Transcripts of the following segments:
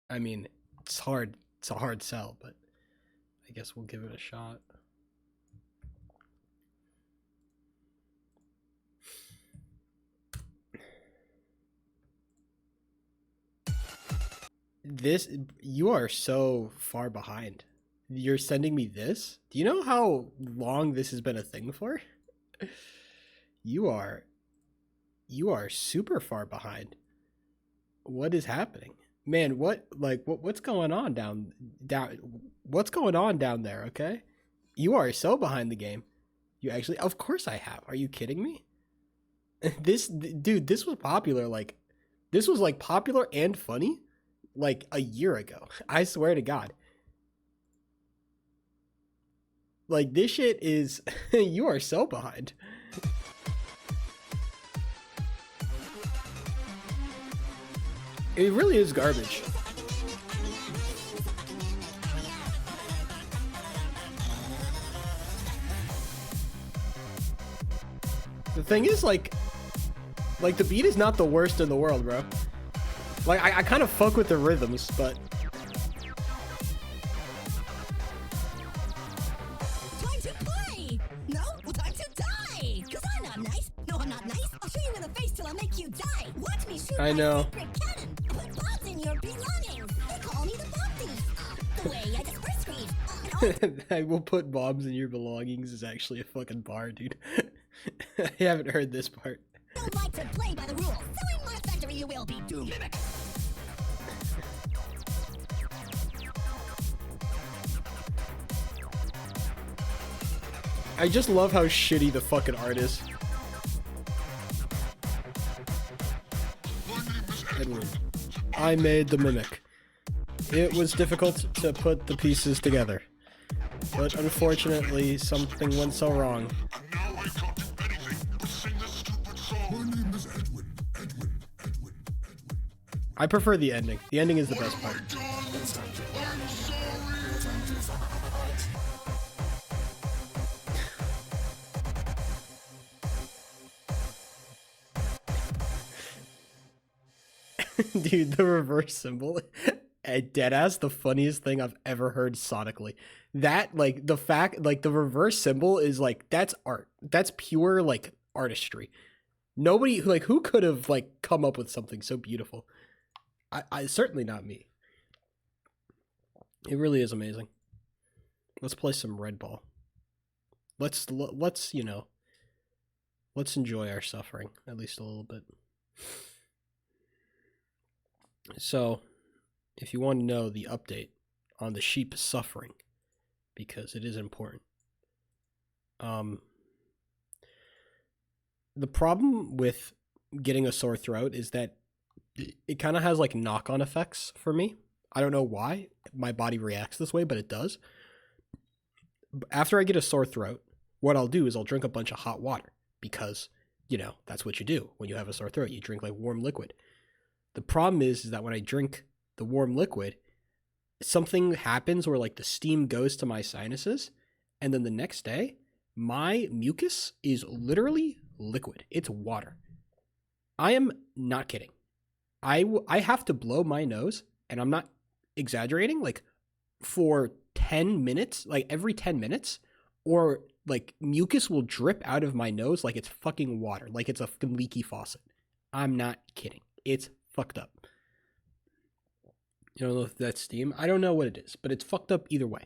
I mean, it's hard. It's a hard sell, but I guess we'll give it a shot. This, you are so far behind. You're sending me this? Do you know how long this has been a thing for? You are super far behind. What is happening? Man, what's going on down what's going on down there, okay? You are so behind the game. You actually, of course I have. Are you kidding me? This dude, this was popular this was like popular and funny like a year ago. I swear to God. Like this shit is you are so behind. It really is garbage. The thing is like the beat is not the worst in the world, bro. Like I kind of fuck with the rhythms, but Time to play! No? Well, time to die! Cause I'm not nice. No, I'm not nice. I'll show you in the face till I make you die. Watch me shoot I my know. secret cannon. Put bombs in your belongings. They call me the bomb thief. The way I just first scream. I will put bombs in your belongings is actually a fucking bar, dude. I haven't heard this part. Don't like to play by the rules. So in my factory you will be doomed. Mimic. I just love how shitty the fucking art is. Edward. I made the mimic. It was difficult to put the pieces together. But unfortunately, something went so wrong. I prefer the ending. The ending is the best part. Dude, the reverse symbol at deadass the funniest thing I've ever heard sonically. That like the fact like the reverse symbol is like that's art. That's pure like artistry. Nobody like who could have like come up with something so beautiful? I certainly not me. It really is amazing. Let's play some Red Ball. Let's, you know, let's enjoy our suffering at least a little bit. So, if you want to know the update on the sheep suffering, because it is important. The problem with getting a sore throat is that it kind of has like knock-on effects for me. I don't know why my body reacts this way, but it does. After I get a sore throat, what I'll do is I'll drink a bunch of hot water because, you know, that's what you do when you have a sore throat. You drink like warm liquid. The problem is that when I drink the warm liquid, something happens where like the steam goes to my sinuses, and then the next day, my mucus is literally liquid. It's water. I am not kidding. I have to blow my nose, and I'm not exaggerating, like for 10 minutes, like every 10 minutes, or like mucus will drip out of my nose like it's fucking water, like it's a fucking leaky faucet. I'm not kidding. It's fucked up. You don't know if that's steam. I don't know what it is, but it's fucked up either way.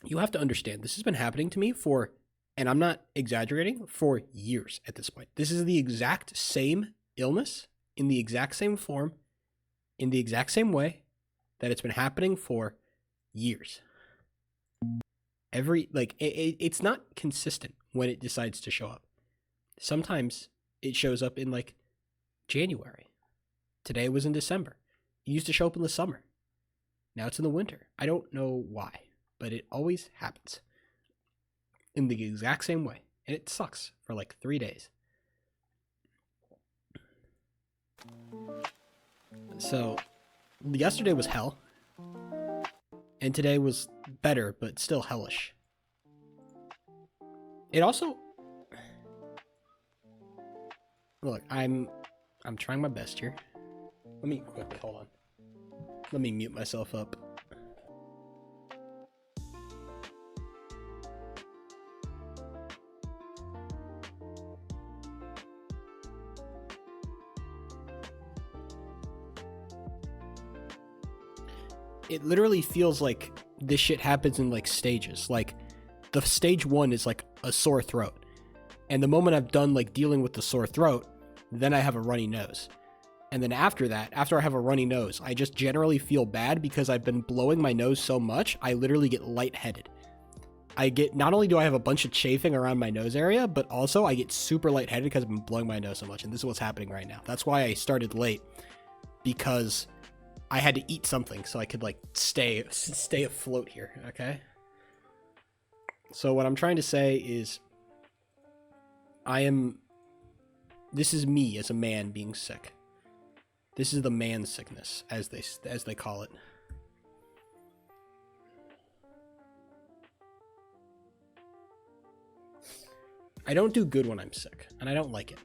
You have to understand, this has been happening to me for, and I'm not exaggerating, for years at this point. This is the exact same illness, in the exact same form, in the exact same way that it's been happening for years. It's not consistent when it decides to show up. Sometimes it shows up in like January. Today was in December. It used to show up in the summer. Now it's in the winter. I don't know why, but it always happens in the exact same way. And it sucks for like 3 days. So, yesterday was hell. And today was better, but still hellish. It also... Look, I'm trying my best here. Let me quick, hold on. Let me mute myself up. It literally feels like this shit happens in like stages. Like the stage 1 is like a sore throat. And the moment I've done like dealing with the sore throat, then I have a runny nose. And then after that, after I have a runny nose, I just generally feel bad because I've been blowing my nose so much, I literally get lightheaded. Not only do I have a bunch of chafing around my nose area, but also I get super lightheaded because I've been blowing my nose so much. And this is what's happening right now. That's why I started late, because I had to eat something so I could like stay afloat here, okay? So what I'm trying to say is this is me as a man being sick. This is the man sickness, as they call it. I don't do good when I'm sick, and I don't like it.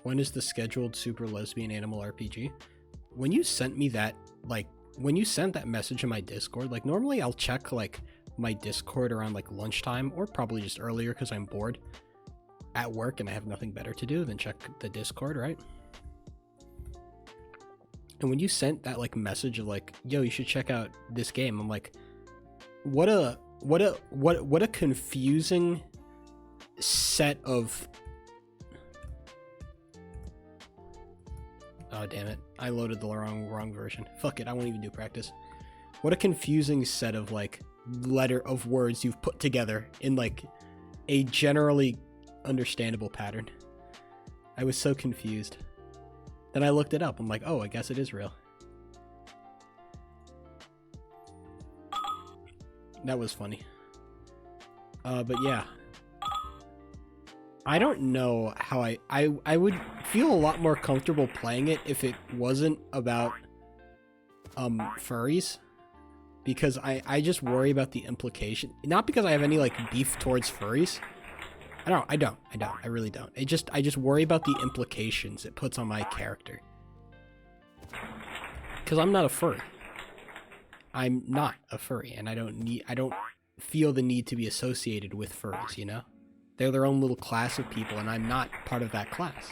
When is the scheduled Super Lesbian Animal RPG? When you sent me that, like, when you sent that message in my Discord, like, normally I'll check, like, my Discord around, like, lunchtime, or probably just earlier because I'm bored at work and I have nothing better to do than check the Discord, right? And when you sent that, like, message of, like, yo, you should check out this game, I'm like, what a confusing set of... Oh, damn it. I loaded the wrong version. Fuck it, I won't even do practice. What a confusing set of, like, words you've put together in, like, a generally understandable pattern. I was so confused. Then I looked it up. I'm like, oh, I guess it is real. That was funny. But yeah. I don't know how I would feel a lot more comfortable playing it if it wasn't about furries, because I just worry about the implication. Not because I have any like beef towards furries. I don't. I really don't. I just worry about the implications it puts on my character. Because I'm not a furry. I'm not a furry, and I don't feel the need to be associated with furries, you know? They're their own little class of people, and I'm not part of that class.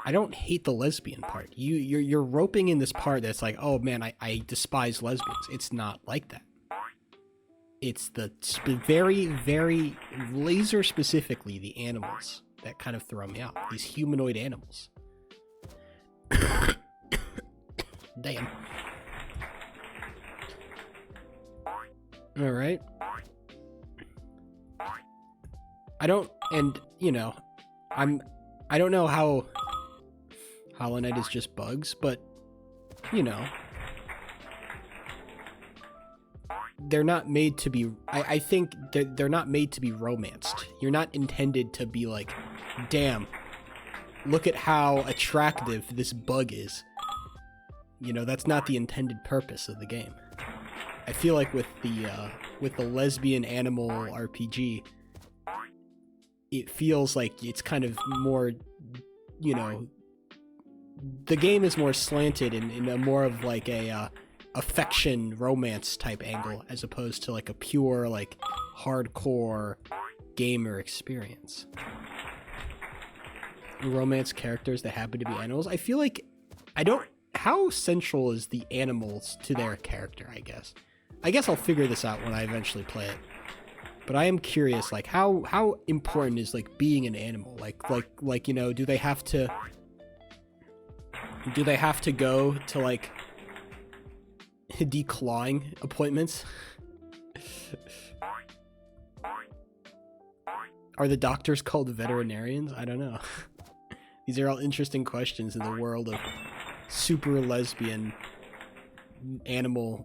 I don't hate the lesbian part. You're roping in this part that's like, oh man, I despise lesbians. It's not like that. It's the very, very laser specifically the animals that kind of throw me out. These humanoid animals. Damn. All right. I don't know how Hollow Knight is just bugs, but, you know, they're not made to be, I think that they're not made to be romanced. You're not intended to be like, damn, look at how attractive this bug is. You know, that's not the intended purpose of the game. I feel like with the lesbian animal RPG, it feels like it's kind of more, you know, the game is more slanted in a more of like a affection romance type angle, as opposed to like a pure like hardcore gamer experience. Romance characters that happen to be animals. I feel like how central is the animals to their character, I guess. I guess I'll figure this out when I eventually play it. But I am curious, like, how important is, like, being an animal? Like, you know, do they have to go to, like, declawing appointments? Are the doctors called veterinarians? I don't know. These are all interesting questions in the world of super lesbian animal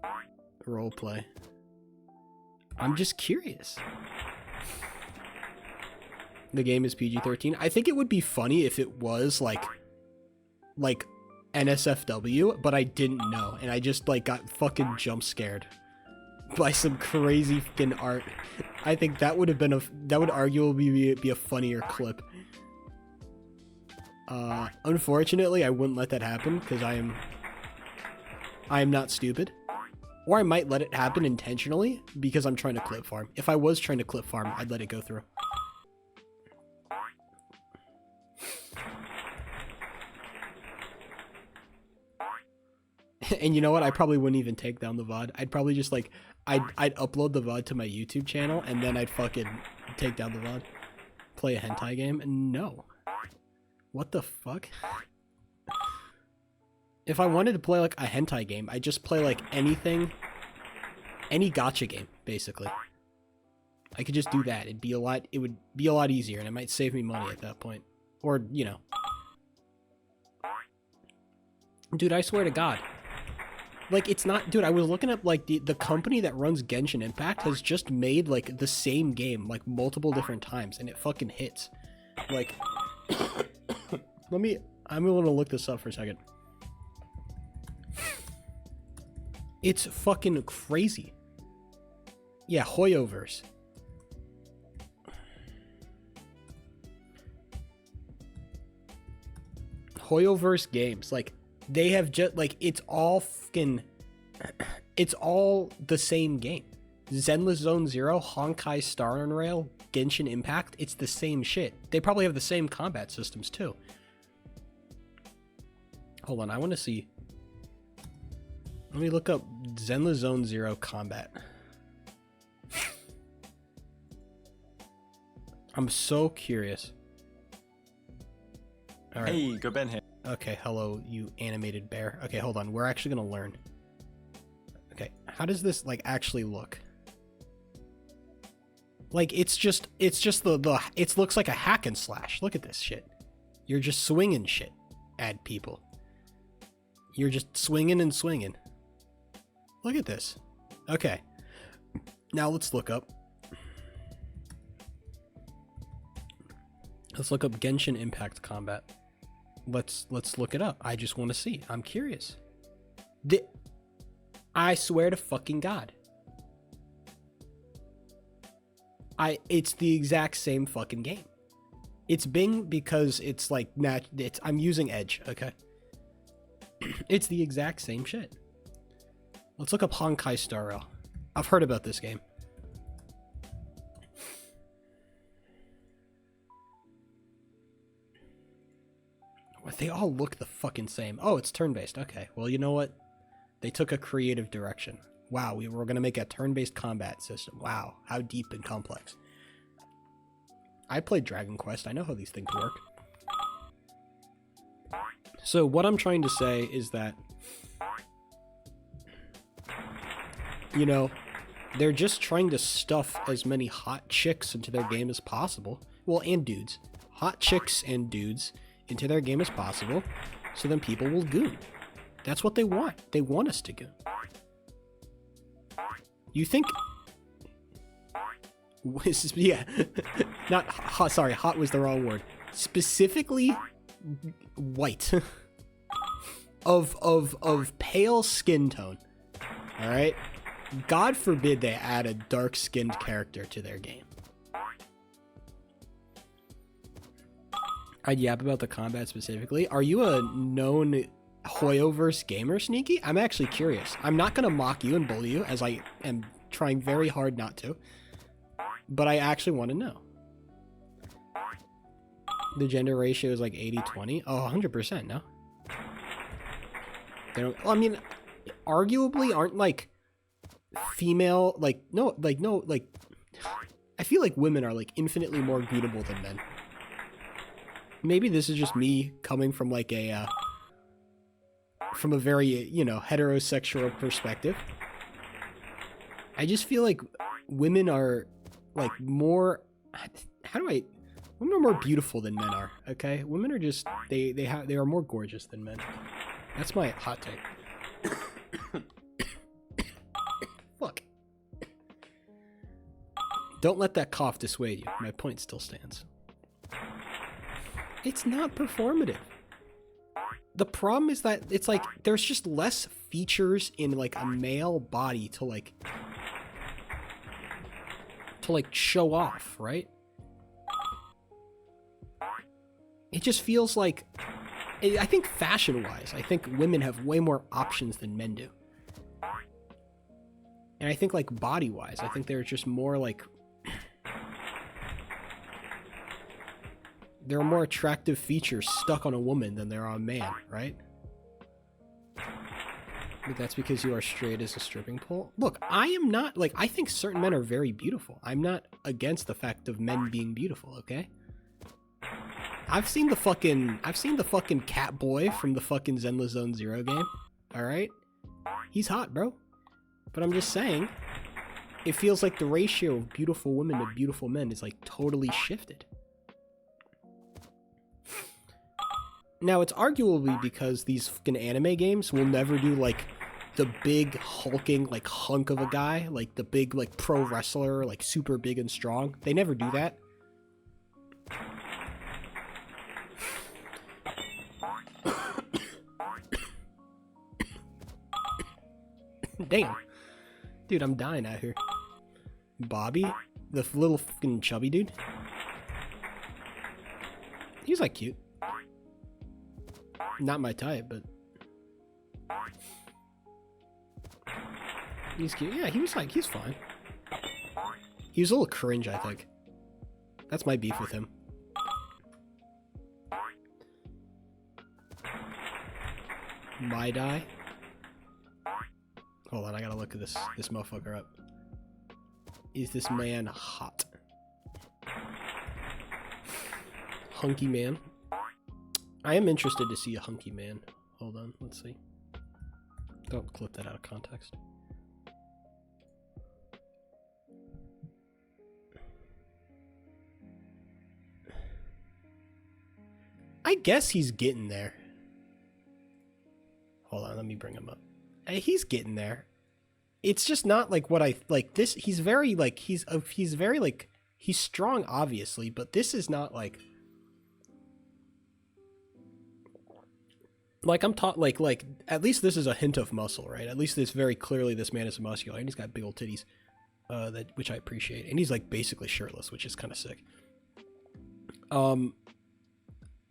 roleplay. I'm just curious. The game is PG-13. I think it would be funny if it was like NSFW, but I didn't know, and I just like got fucking jump scared by some crazy fucking art. I think that would have been that would arguably be a funnier clip. Unfortunately, I wouldn't let that happen because I am not stupid. Or I might let it happen intentionally because I'm trying to clip farm. If I was trying to clip farm, I'd let it go through. And you know what? I probably wouldn't even take down the VOD. I'd probably just like, I'd upload the VOD to my YouTube channel and then I'd fucking take down the VOD. Play a hentai game? No. What the fuck? If I wanted to play like a hentai game, I'd just play like anything, any gacha game, basically. I could just do that. It would be a lot easier and it might save me money at that point. Or, you know. Dude, I swear to God. Like, it's not... Dude, I was looking up, like, the company that runs Genshin Impact has just made, like, the same game, like, multiple different times, and it fucking hits. Like... I'm gonna look this up for a second. It's fucking crazy. Yeah, Hoyoverse. Hoyoverse games, like... They have just, like, it's all fucking, it's all the same game. Zenless Zone Zero, Honkai Star Rail, Genshin Impact, it's the same shit. They probably have the same combat systems, too. Hold on, I want to see. Let me look up Zenless Zone Zero combat. I'm so curious. All right. Hey, go Ben here. Okay, hello, you animated bear. Okay, hold on. We're actually gonna learn. Okay, how does this like actually look? Like it's just it looks like a hack and slash. Look at this shit. You're just swinging shit at people. You're just swinging and swinging. Look at this. Okay, now let's look up. Let's look up Genshin Impact combat. Let's look it up. I just want to see. I'm curious. I swear to fucking God. It's the exact same fucking game. It's Bing because it's like I'm using Edge, okay? It's the exact same shit. Let's look up Honkai Star Rail. I've heard about this game. They all look the fucking same. Oh, it's turn-based. Okay. Well, you know what? They took a creative direction. Wow, we were going to make a turn-based combat system. Wow, how deep and complex. I played Dragon Quest. I know how these things work. So what I'm trying to say is that, you know, they're just trying to stuff as many hot chicks into their game as possible. Well, and dudes. Hot chicks and dudes into their game as possible, so then people will goon. That's what they want. They want us to goon. You think... Yeah. Not hot, sorry, hot was the wrong word. Specifically white. of pale skin tone. Alright? God forbid they add a dark-skinned character to their game. I'd yap about the combat specifically. Are you a known Hoyoverse gamer, Sneaky? I'm actually curious. I'm not going to mock you and bully you, as I am trying very hard not to. But I actually want to know. The gender ratio is like 80-20? Oh, 100%, no? They don't... Well, I mean, arguably aren't, like, female... Like, no... I feel like women are, like, infinitely more gootable than men. Maybe this is just me coming from like a very, you know, heterosexual perspective. I just feel like women are like more, women are more beautiful than men are, okay? Women are just, they are more gorgeous than men. That's my hot take. Fuck. Don't let that cough dissuade you. My point still stands. It's not performative. The problem is that it's like there's just less features in like a male body to like show off, right? it just feels like, I think fashion-wise, I think women have way more options than men do. And I think like body-wise, I think they're just more like, there are more attractive features stuck on a woman than there are on a man, right? But that's because you are straight as a stripping pole. Look, I am not, like, I think certain men are very beautiful. I'm not against the fact of men being beautiful, okay? I've seen the fucking cat boy from the fucking Zenless Zone Zero game, alright? He's hot, bro. But I'm just saying, it feels like the ratio of beautiful women to beautiful men is, like, totally shifted. Now, it's arguably because these fucking anime games will never do, like, the big hulking, like, hunk of a guy, like, the big, like, pro wrestler, like, super big and strong. They never do that. Damn. Dude, I'm dying out here. Bobby? The little fucking chubby dude? He's, like, cute. Not my type, but he's cute. Yeah, he was like, he's fine. He was a little cringe, I think. That's my beef with him. My die. Hold on, I gotta look at this motherfucker up. Is this man hot? Hunky man. I am interested to see a hunky man. Hold on, let's see. Don't clip that out of context. I guess he's getting there. Hold on, let me bring him up. He's getting there. It's just not like what I like. This he's very like he's very like he's strong, obviously, but this is not like. Like I'm taught, like at least this is a hint of muscle, right? At least this very clearly this man is muscular, and he's got big old titties, which I appreciate, and he's like basically shirtless, which is kind of sick.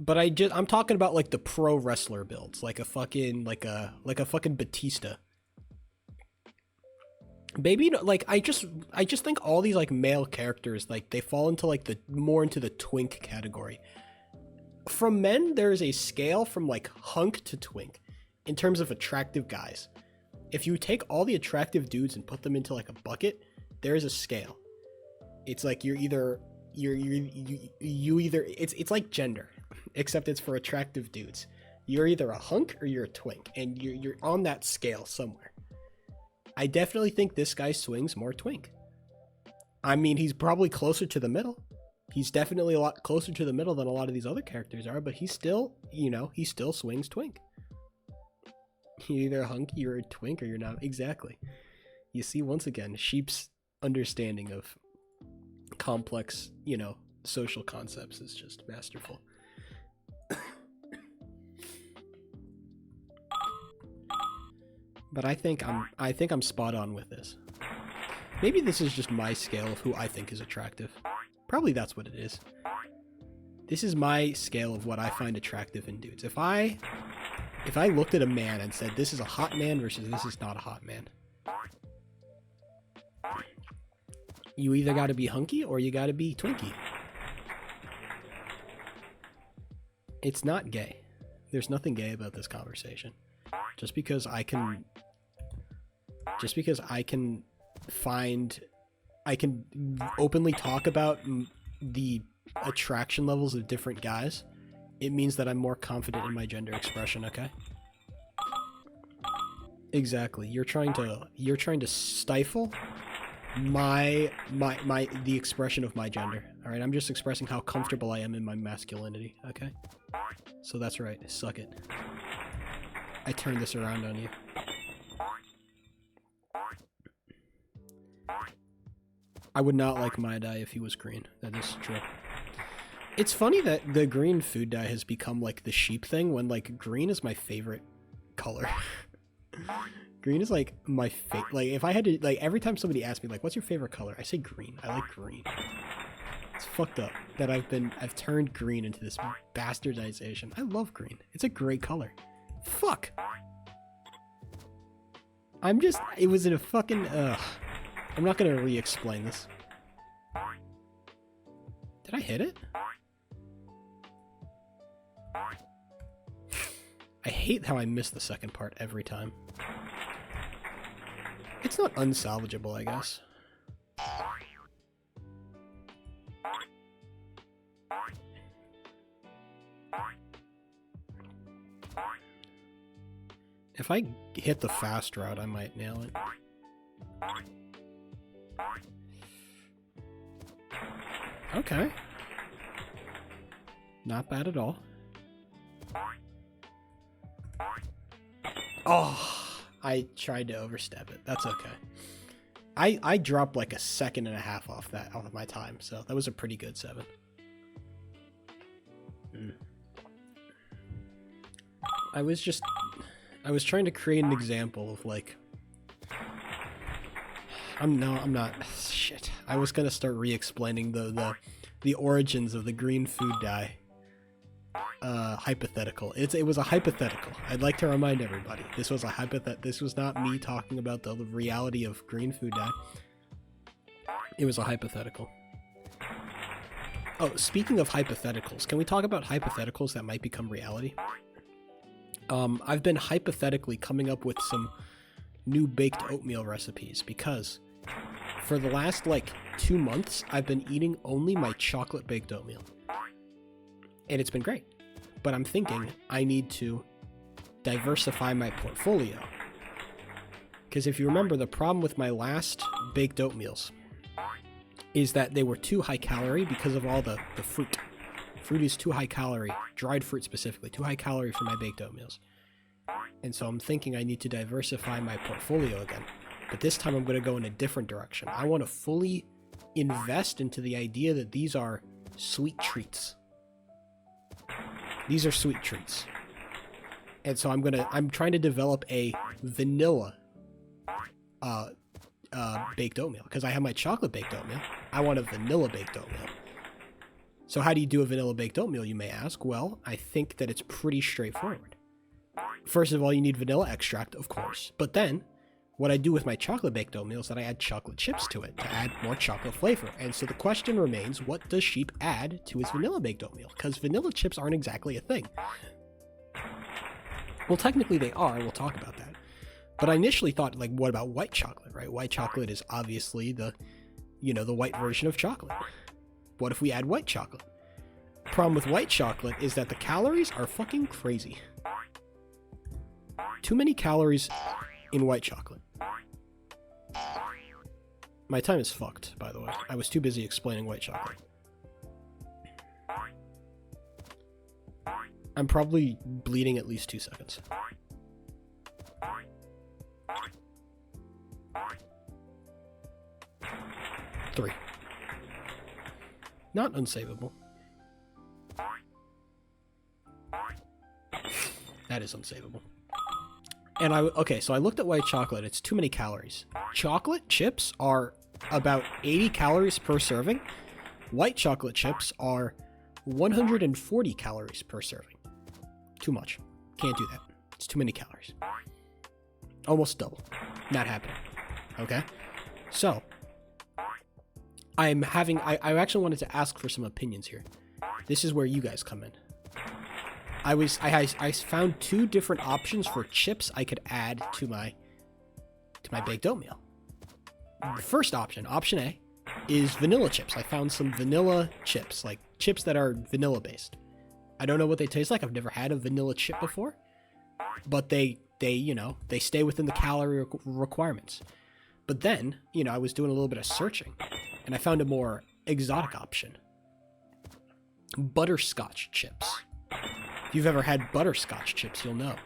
But I'm talking about like the pro wrestler builds, like a fucking Batista. Baby, like I just think all these like male characters, like they fall into like the more into the twink category. From men, there is a scale from like hunk to twink in terms of attractive guys. If you take all the attractive dudes and put them into like a bucket, there is a scale. It's like you either it's like gender, except it's for attractive dudes. You're either a hunk or you're a twink, and you're on that scale somewhere. I definitely think this guy swings more twink. I mean, he's probably closer to the middle. He's definitely a lot closer to the middle than a lot of these other characters are, but he's still, you know, he still swings twink. You're either a hunk, you're a twink, or you're not. Exactly. You see, once again, Sheep's understanding of complex, you know, social concepts is just masterful. But I think I'm spot on with this. Maybe this is just my scale of who I think is attractive. Probably that's what it is. This is my scale of what I find attractive in dudes. If I looked at a man and said this is a hot man versus this is not a hot man, you either got to be hunky or you got to be twinky. It's not gay. There's nothing gay about this conversation. Just because I can openly talk about the attraction levels of different guys, it means that I'm more confident in my gender expression, okay? Exactly. You're trying to stifle the expression of my gender. All right, I'm just expressing how comfortable I am in my masculinity, okay? So that's right. Suck it. I turned this around on you. I would not like my dye if he was green. That is true. It's funny that the green food dye has become like the sheep thing when like green is my favorite color. Green is like my favorite. Like if I had to, like every time somebody asks me like what's your favorite color, I say green. I like green. It's fucked up that I've turned green into this bastardization. I love green. It's a great color. Fuck. It was in a fucking, I'm not gonna re-explain this. Did I hit it? I hate how I miss the second part every time. It's not unsalvageable, I guess. If I hit the fast route, I might nail it. Okay. Not bad at all. Oh, I tried to overstep it. That's okay. I dropped like a second and a half off of my time, so that was a pretty good 7. I was trying to create an example of like I'm not shit. I was gonna start re-explaining the origins of the green food dye hypothetical. It was a hypothetical. I'd like to remind everybody this was a this was not me talking about the reality of green food dye. It was a hypothetical. Oh, speaking of hypotheticals, can we talk about hypotheticals that might become reality? I've been hypothetically coming up with some new baked oatmeal recipes because for the last like 2 months I've been eating only my chocolate baked oatmeal. And it's been great. But I'm thinking I need to diversify my portfolio. Because if you remember, the problem with my last baked oatmeals is that they were too high calorie because of all the fruit. Fruit is too high calorie, dried fruit specifically, too high calorie for my baked oatmeals. And so I'm thinking I need to diversify my portfolio again. But this time I'm going to go in a different direction. I want to fully invest into the idea that these are sweet treats. These are sweet treats. And so I'm trying to develop a vanilla baked oatmeal. Because I have my chocolate baked oatmeal. I want a vanilla baked oatmeal. So how do you do a vanilla baked oatmeal, you may ask? Well, I think that it's pretty straightforward. First of all, you need vanilla extract, of course. But then, what I do with my chocolate baked oatmeal is that I add chocolate chips to it to add more chocolate flavor. And so the question remains, what does Sheep add to his vanilla baked oatmeal? Because vanilla chips aren't exactly a thing. Well, technically they are, we'll talk about that. But I initially thought, like, what about white chocolate, right? White chocolate is obviously the white version of chocolate. What if we add white chocolate? Problem with white chocolate is that the calories are fucking crazy. Too many calories in white chocolate. My time is fucked, by the way. I was too busy explaining white chocolate. I'm probably bleeding at least 2 seconds. Three. Not unsavable. That is unsavable. And so I looked at white chocolate. It's too many calories. Chocolate chips are about 80 calories per serving. White chocolate chips are 140 calories per serving. Too much. Can't do that. It's too many calories. Almost double. Not happening. Okay? So, I actually wanted to ask for some opinions here. This is where you guys come in. I found 2 different options for chips I could add to my baked oatmeal. The first option A, is vanilla chips. I found some vanilla chips, like chips that are vanilla based. I don't know what they taste like. I've never had a vanilla chip before, but they stay within the calorie requirements. But then, I was doing a little bit of searching, and I found a more exotic option. Butterscotch chips. If you've ever had butterscotch chips, you'll know.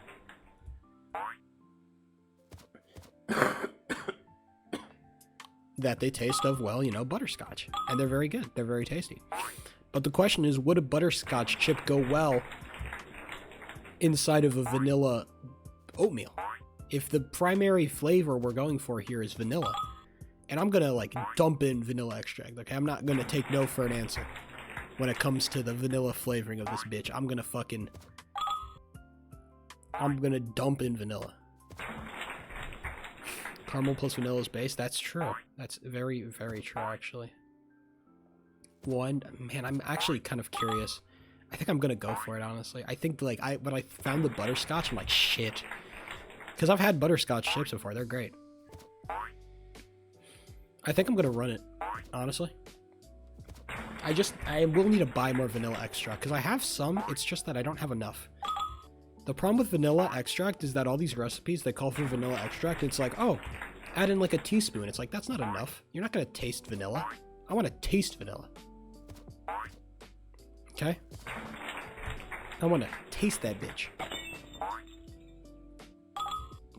That they taste of, well, butterscotch. And they're very good. They're very tasty. But the question is, would a butterscotch chip go well inside of a vanilla oatmeal? If the primary flavor we're going for here is vanilla, And I'm gonna like dump in vanilla extract. Okay, I'm not gonna take no for an answer when it comes to the vanilla flavoring of this bitch. I'm gonna dump in vanilla. Caramel plus vanilla is base. That's true. That's very, very true, actually. Man, I'm actually kind of curious. I think I'm gonna go for it, honestly. I think like when I found the butterscotch, I'm like shit, because I've had butterscotch chips before. They're great. I think I'm gonna run it, honestly. I will need to buy more vanilla extract because I have some. It's just that I don't have enough. The problem with vanilla extract is that all these recipes, they call for vanilla extract. It's like, oh, add in like a teaspoon. It's like, that's not enough. You're not gonna taste vanilla. I want to taste vanilla. Okay? I want to taste that bitch.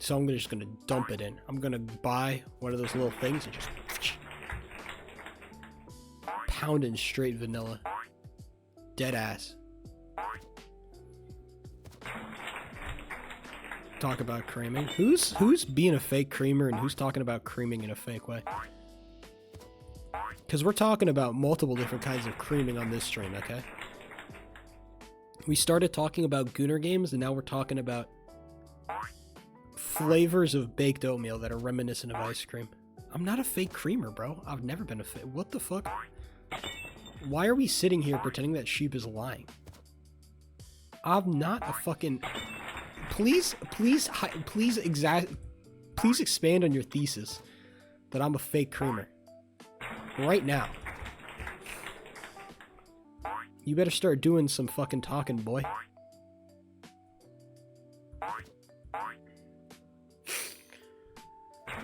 So I'm just gonna dump it in. I'm gonna buy one of those little things and just pound in straight vanilla. Dead ass. Talk about creaming. Who's being a fake creamer and who's talking about creaming in a fake way? Because we're talking about multiple different kinds of creaming on this stream, okay? We started talking about Gooner games and now we're talking about flavors of baked oatmeal that are reminiscent of ice cream. I'm not a fake creamer, bro. I've never been a fake. What the fuck? Why are we sitting here pretending that Sheep is lying? I'm not a fucking... Please expand on your thesis that I'm a fake creamer. Right now. You better start doing some fucking talking, boy.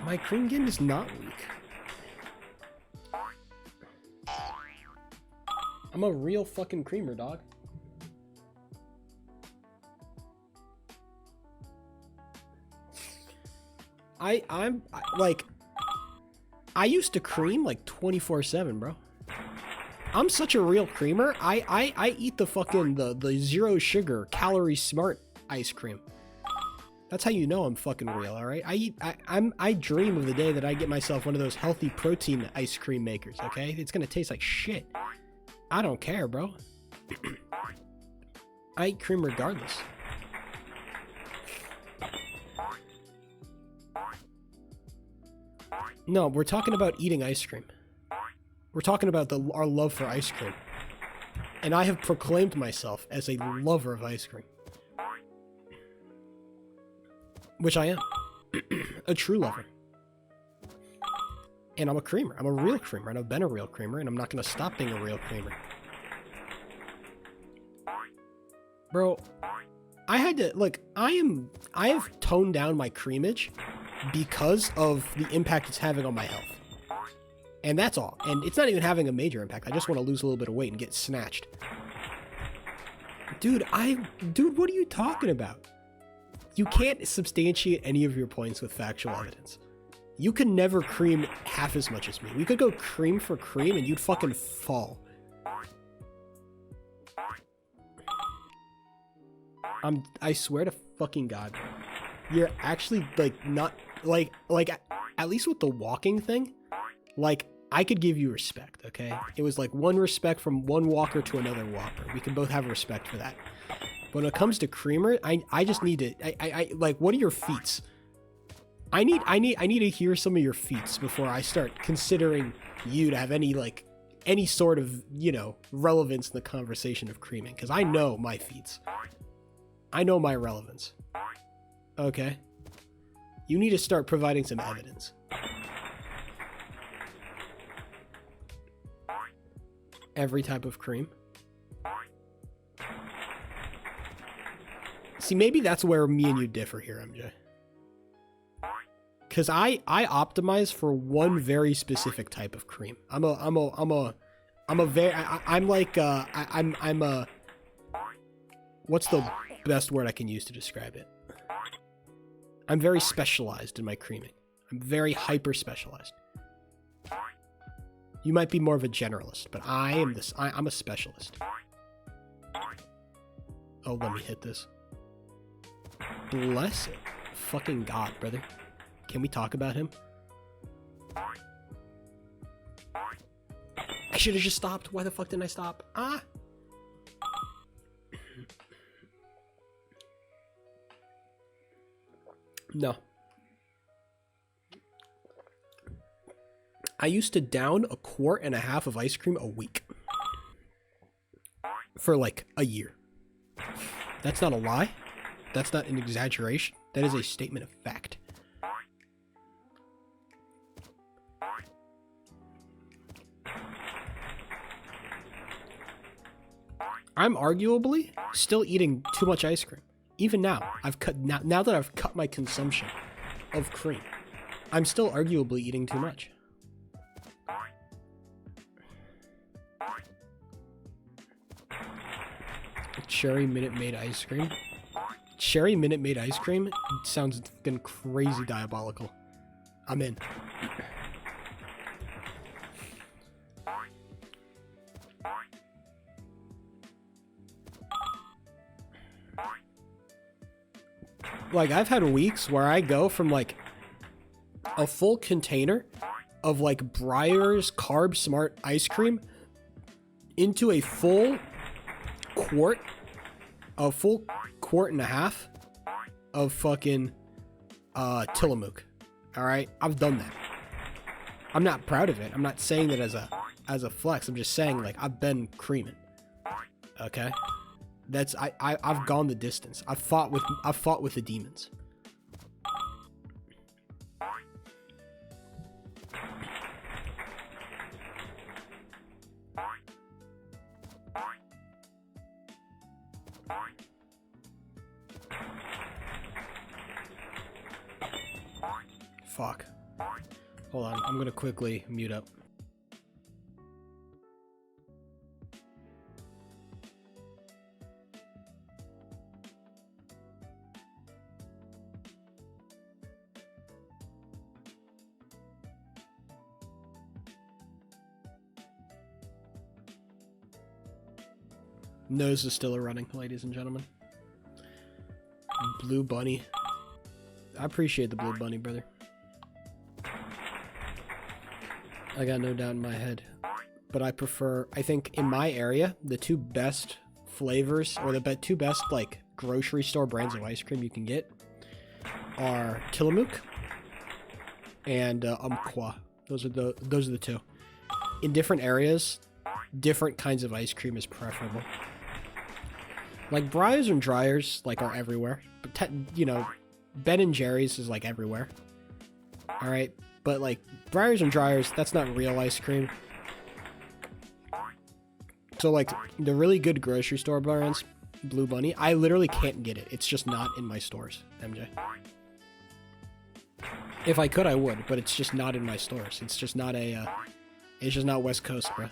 My cream game is not weak. I'm a real fucking creamer, dog. I'm like, I used to cream like 24/7, bro. I'm such a real creamer. I eat the fucking the zero sugar calorie smart ice cream. That's how you know I'm fucking real, all right? I dream of the day that I get myself one of those healthy protein ice cream makers, okay? It's gonna taste like shit. I don't care, bro. I eat cream regardless. No, we're talking about eating ice cream. We're talking about our love for ice cream. And I have proclaimed myself as a lover of ice cream. Which I am. A true lover. And I'm a creamer. I'm a real creamer. And I've been a real creamer. And I'm not going to stop being a real creamer. Bro, I had to... Look, I have toned down my creamage because of the impact it's having on my health. And that's all. And it's not even having a major impact. I just want to lose a little bit of weight and get snatched. Dude, what are you talking about? You can't substantiate any of your points with factual evidence. You could never cream half as much as me. We could go cream for cream and you'd fucking fall. I swear to fucking God. You're actually, like, not... Like, at least with the walking thing, like, I could give you respect, okay? It was like one respect from one walker to another walker. We can both have respect for that. But when it comes to creamer, I just need to... I like, what are your feats? I need to hear some of your feats before I start considering you to have any, like, any sort of, you know, relevance in the conversation of creaming. Because I know my feats. I know my relevance. Okay? You need to start providing some evidence. Every type of cream. See, maybe that's where me and you differ here, MJ. Because I optimize for one very specific type of cream. I'm what's the best word I can use to describe it? I'm very specialized in my creaming. I'm very hyper specialized. You might be more of a generalist, but I'm a specialist. Oh, let me hit this. Bless it. Fucking God, brother. Can we talk about him? I should have just stopped. Why the fuck didn't I stop? Ah! No. I used to down a quart and a half of ice cream a week. For like a year. That's not a lie. That's not an exaggeration. That is a statement of fact. I'm arguably still eating too much ice cream. Even now, now that I've cut my consumption of cream, I'm still arguably eating too much. Cherry Minute Maid ice cream. Cherry Minute Maid ice cream sounds fucking crazy diabolical. I'm in. Like, I've had weeks where I go from like a full container of like Breyer's Carb Smart ice cream into a full quart and a half of fucking Tillamook. All right, I've done that. I'm not proud of it. I'm not saying that as a flex. I'm just saying, like, I've been creaming. Okay, that's I've gone the distance. I've fought with the demons. Fuck. Hold on, I'm gonna quickly mute up. Nose is still running, ladies and gentlemen. Blue Bunny. I appreciate the Blue Bunny, brother. I got no doubt in my head. But I think in my area, the two best flavors, or the two best, like, grocery store brands of ice cream you can get are Tillamook and Umpqua. Those are the two. In different areas, different kinds of ice cream is preferable. Like, Breyers and Dryers, like, are everywhere. But, you know, Ben and Jerry's is, like, everywhere. Alright? But, like, Breyers and Dryers, that's not real ice cream. So, like, the really good grocery store brands, Blue Bunny, I literally can't get it. It's just not in my stores, MJ. If I could, I would, but it's just not in my stores. It's just not it's just not West Coast, bro.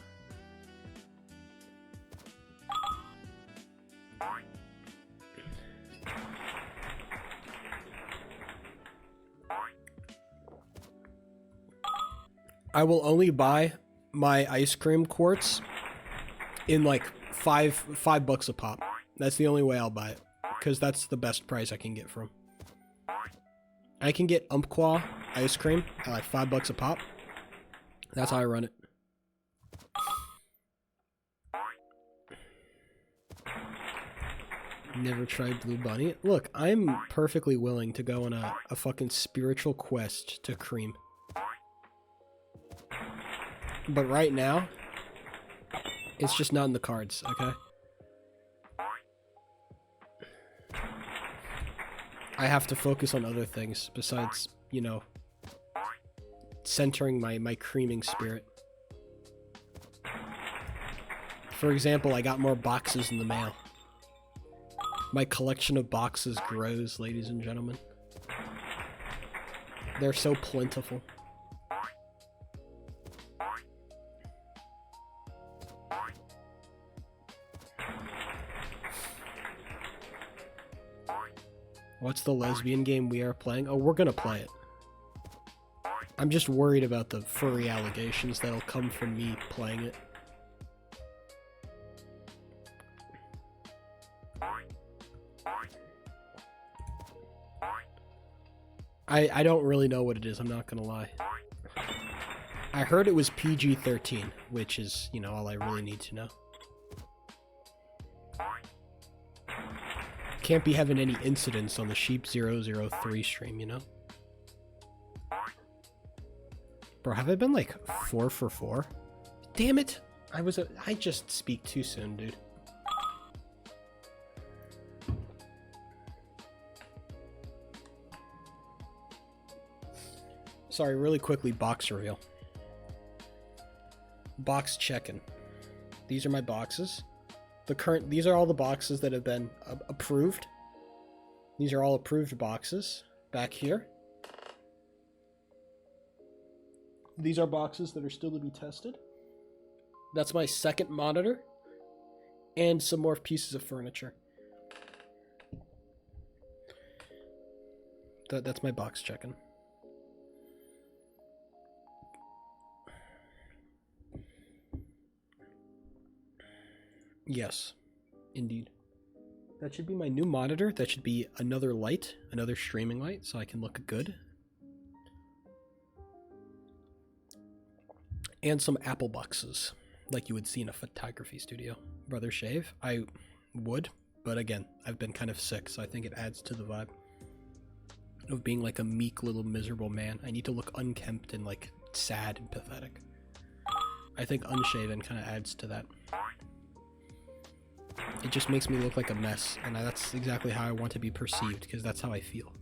I will only buy my ice cream quarts in like $5 a pop. That's the only way I'll buy it, because that's the best price I can get from. I can get Umpqua ice cream at like $5 a pop. That's how I run it. Never tried Blue Bunny. Look, I'm perfectly willing to go on a fucking spiritual quest to cream. But right now, it's just not in the cards, okay? I have to focus on other things besides, you know, centering my creaming spirit. For example, I got more boxes in the mail. My collection of boxes grows, ladies and gentlemen. They're so plentiful. What's the lesbian game we are playing? Oh, we're gonna play it. I'm just worried about the furry allegations that'll come from me playing it. I don't really know what it is, I'm not gonna lie. I heard it was PG-13, which is, you know, all I really need to know. Can't be having any incidents on the Sheep003 stream, you know? Bro, have I been like 4 for 4? Damn it! I just speak too soon, dude. Sorry, really quickly, box reveal. Box check-in. These are my boxes. These are all the boxes that have been approved. These are all approved boxes. Back here. These are boxes that are still to be tested. That's my second monitor. And some more pieces of furniture. That's my box check-in. Yes, indeed. That should be my new monitor. That should be another light, another streaming light, so I can look good. And some Apple boxes, like you would see in a photography studio. Brother Shave, I would, but again, I've been kind of sick, so I think it adds to the vibe of being like a meek little miserable man. I need to look unkempt and like sad and pathetic. I think unshaven kind of adds to that. It just makes me look like a mess, and that's exactly how I want to be perceived, because that's how I feel.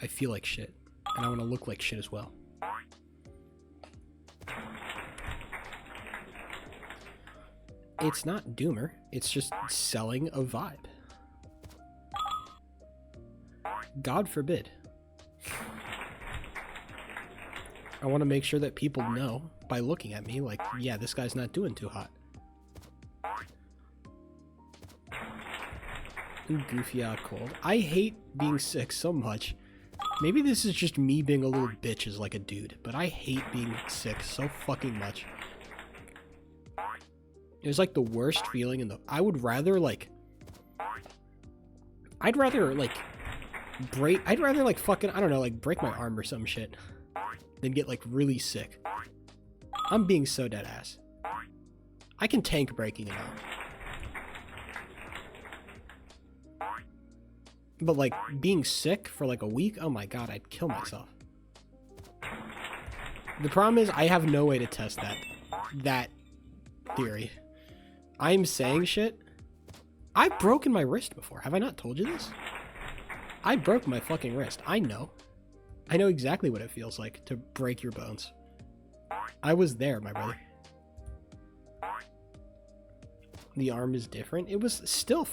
I feel like shit, and I want to look like shit as well. It's not doomer, it's just selling a vibe. God forbid. I want to make sure that people know, by looking at me, like, yeah, this guy's not doing too hot. Goofy out cold. I hate being sick so much. Maybe this is just me being a little bitch as like a dude, but I hate being sick so fucking much. It was like the worst feeling in the... I'd rather like fucking, I don't know, like break my arm or some shit than get like really sick. I'm being so dead ass. I can tank breaking an arm. But like being sick for like a week, oh my god, I'd kill myself. The problem is I have no way to test that theory. I'm saying shit. I've broken my wrist before. Have I not told you this? I broke my fucking wrist. I know. I know exactly what it feels like to break your bones. I was there, my brother. The arm is different. It was still...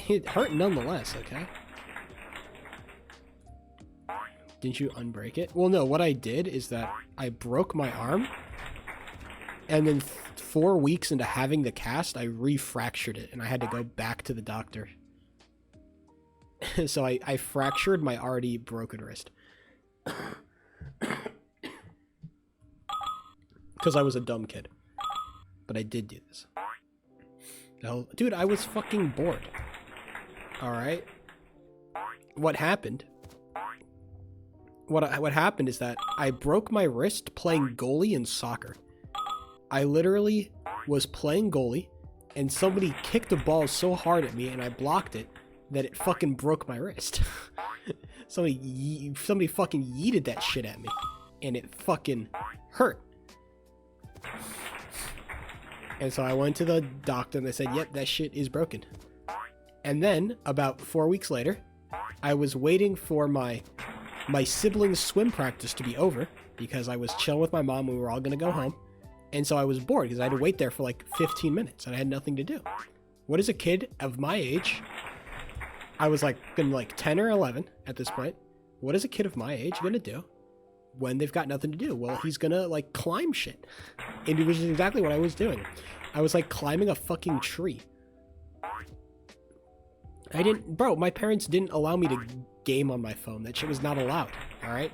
It hurt nonetheless, okay? Didn't you unbreak it? Well, no, what I did is that I broke my arm, and then 4 weeks into having the cast, I refractured it, and I had to go back to the doctor. So I fractured my already broken wrist. Because I was a dumb kid. But I did do this. Hell, dude, I was fucking bored. Alright? What happened... What happened is that I broke my wrist playing goalie in soccer. I literally was playing goalie, and somebody kicked the ball so hard at me, and I blocked it, that it fucking broke my wrist. Somebody fucking yeeted that shit at me, and it fucking hurt. And so I went to the doctor, and they said, yep, that shit is broken. And then, about 4 weeks later, I was waiting for my siblings' swim practice to be over, because I was chilling with my mom. We were all going to go home. And so I was bored because I had to wait there for like 15 minutes and I had nothing to do. What is a kid of my age? I was like 10 or 11 at this point. What is a kid of my age going to do when they've got nothing to do? Well, he's going to like climb shit. And it was exactly what I was doing. I was like climbing a fucking tree. My parents didn't allow me to game on my phone. That shit was not allowed, alright?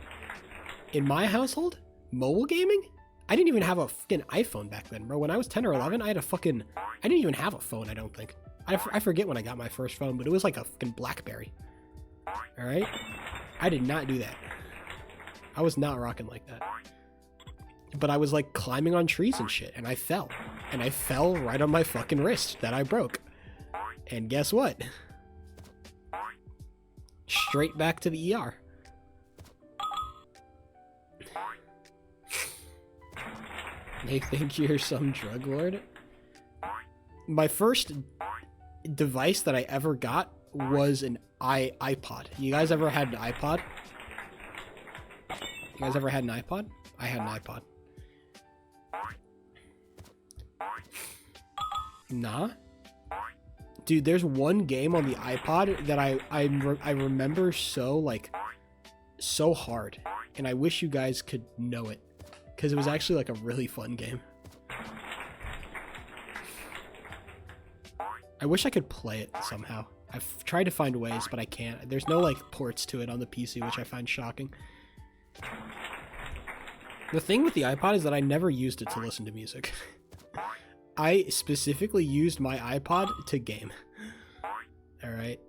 In my household, mobile gaming? I didn't even have a fucking iPhone back then, bro. When I was 10 or 11, I didn't even have a phone, I don't think. I forget when I got my first phone, but it was like a fucking BlackBerry. Alright? I did not do that. I was not rocking like that. but I was like climbing on trees and shit, and I fell. And I fell right on my fucking wrist that I broke. And guess what? Straight back to the ER. They think you're some drug lord? My first device that I ever got was an iPod. You guys ever had an iPod? You guys ever had an iPod? I had an iPod. Nah? Dude, there's one game on the iPod that I remember so, like, so hard. And I wish you guys could know it. Because it was actually, like, a really fun game. I wish I could play it somehow. I've tried to find ways, but I can't. There's no, like, ports to it on the PC, which I find shocking. The thing with the iPod is that I never used it to listen to music. I specifically used my iPod to game. Alright.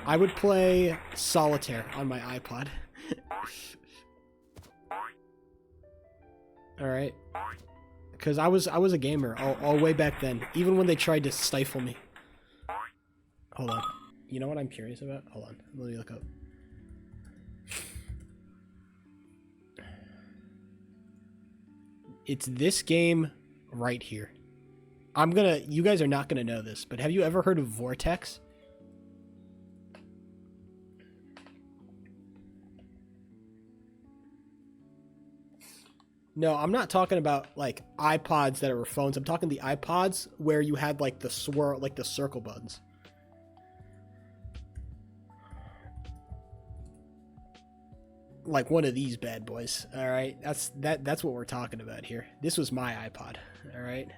I would play Solitaire on my iPod. Alright. Because I was a gamer all way back then. Even when they tried to stifle me. Hold on. You know what I'm curious about? Hold on. Let me look up. It's this game right here. You guys are not gonna know this, but have you ever heard of Vortex? No, I'm not talking about like iPods that are phones. I'm talking the iPods where you had like the swirl, like the circle buttons. Like one of these bad boys. All right, that's what we're talking about here. This was my iPod. All right.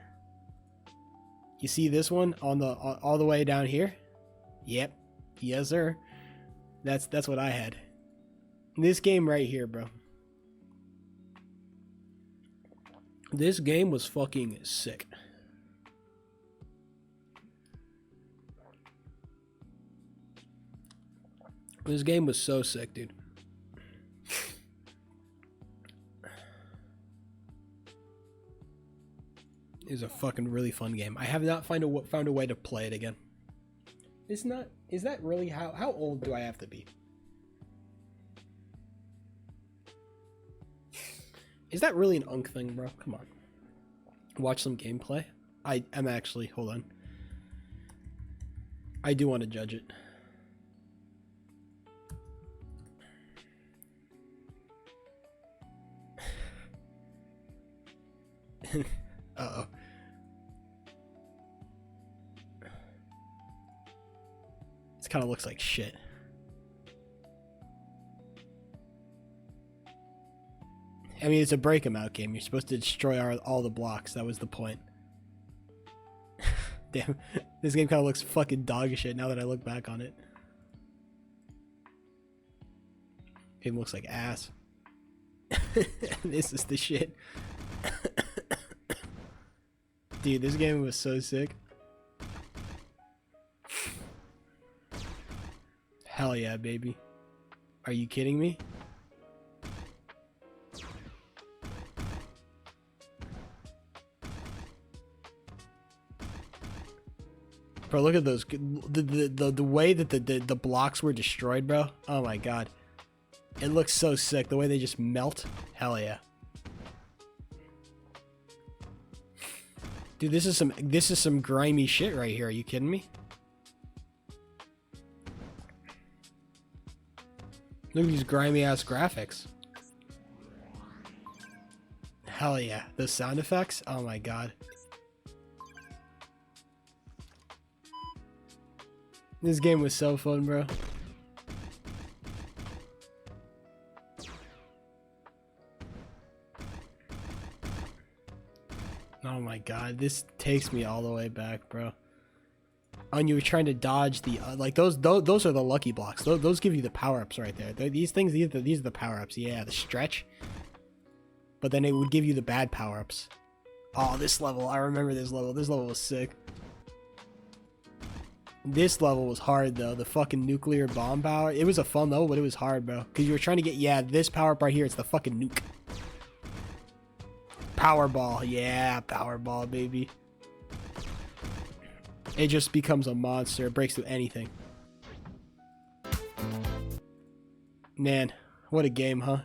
You see this one on the all the way down here? Yep. Yes, sir. That's what I had. This game right here, bro. This game was fucking sick. This game was so sick, dude. It was a fucking really fun game. I have not found a way to play it again. Is that really how old do I have to be? Is that really an unk thing, bro? Come on. Watch some gameplay. I'm actually, hold on. I do want to judge it. Uh-oh. This kind of looks like shit. I mean, it's a break 'em out game. You're supposed to destroy all the blocks. That was the point. Damn. This game kind of looks fucking dog shit now that I look back on it. Game looks like ass. This is the shit. Dude, this game was so sick. Hell yeah, baby. Are you kidding me? Bro, look at those. The way that the blocks were destroyed, bro. Oh my god. It looks so sick. The way they just melt. Hell yeah. Dude, this is some grimy shit right here. Are you kidding me? Look at these grimy ass graphics. Hell yeah. The sound effects? Oh my god. This game was so fun, bro. Oh my god, this takes me all the way back, bro. And you were trying to dodge the like those are the lucky blocks. Those give you the power-ups right there. These are the power-ups. Yeah, the stretch. But then it would give you the bad power-ups. Oh, this level. I remember this level. This level was sick. This level was hard though. The fucking nuclear bomb power. It was a fun level, but it was hard, bro. Because you were trying to get, yeah, this power up right here. It's the fucking nuke. Powerball. Yeah, Powerball, baby. It just becomes a monster. It breaks through anything. Man, what a game, huh?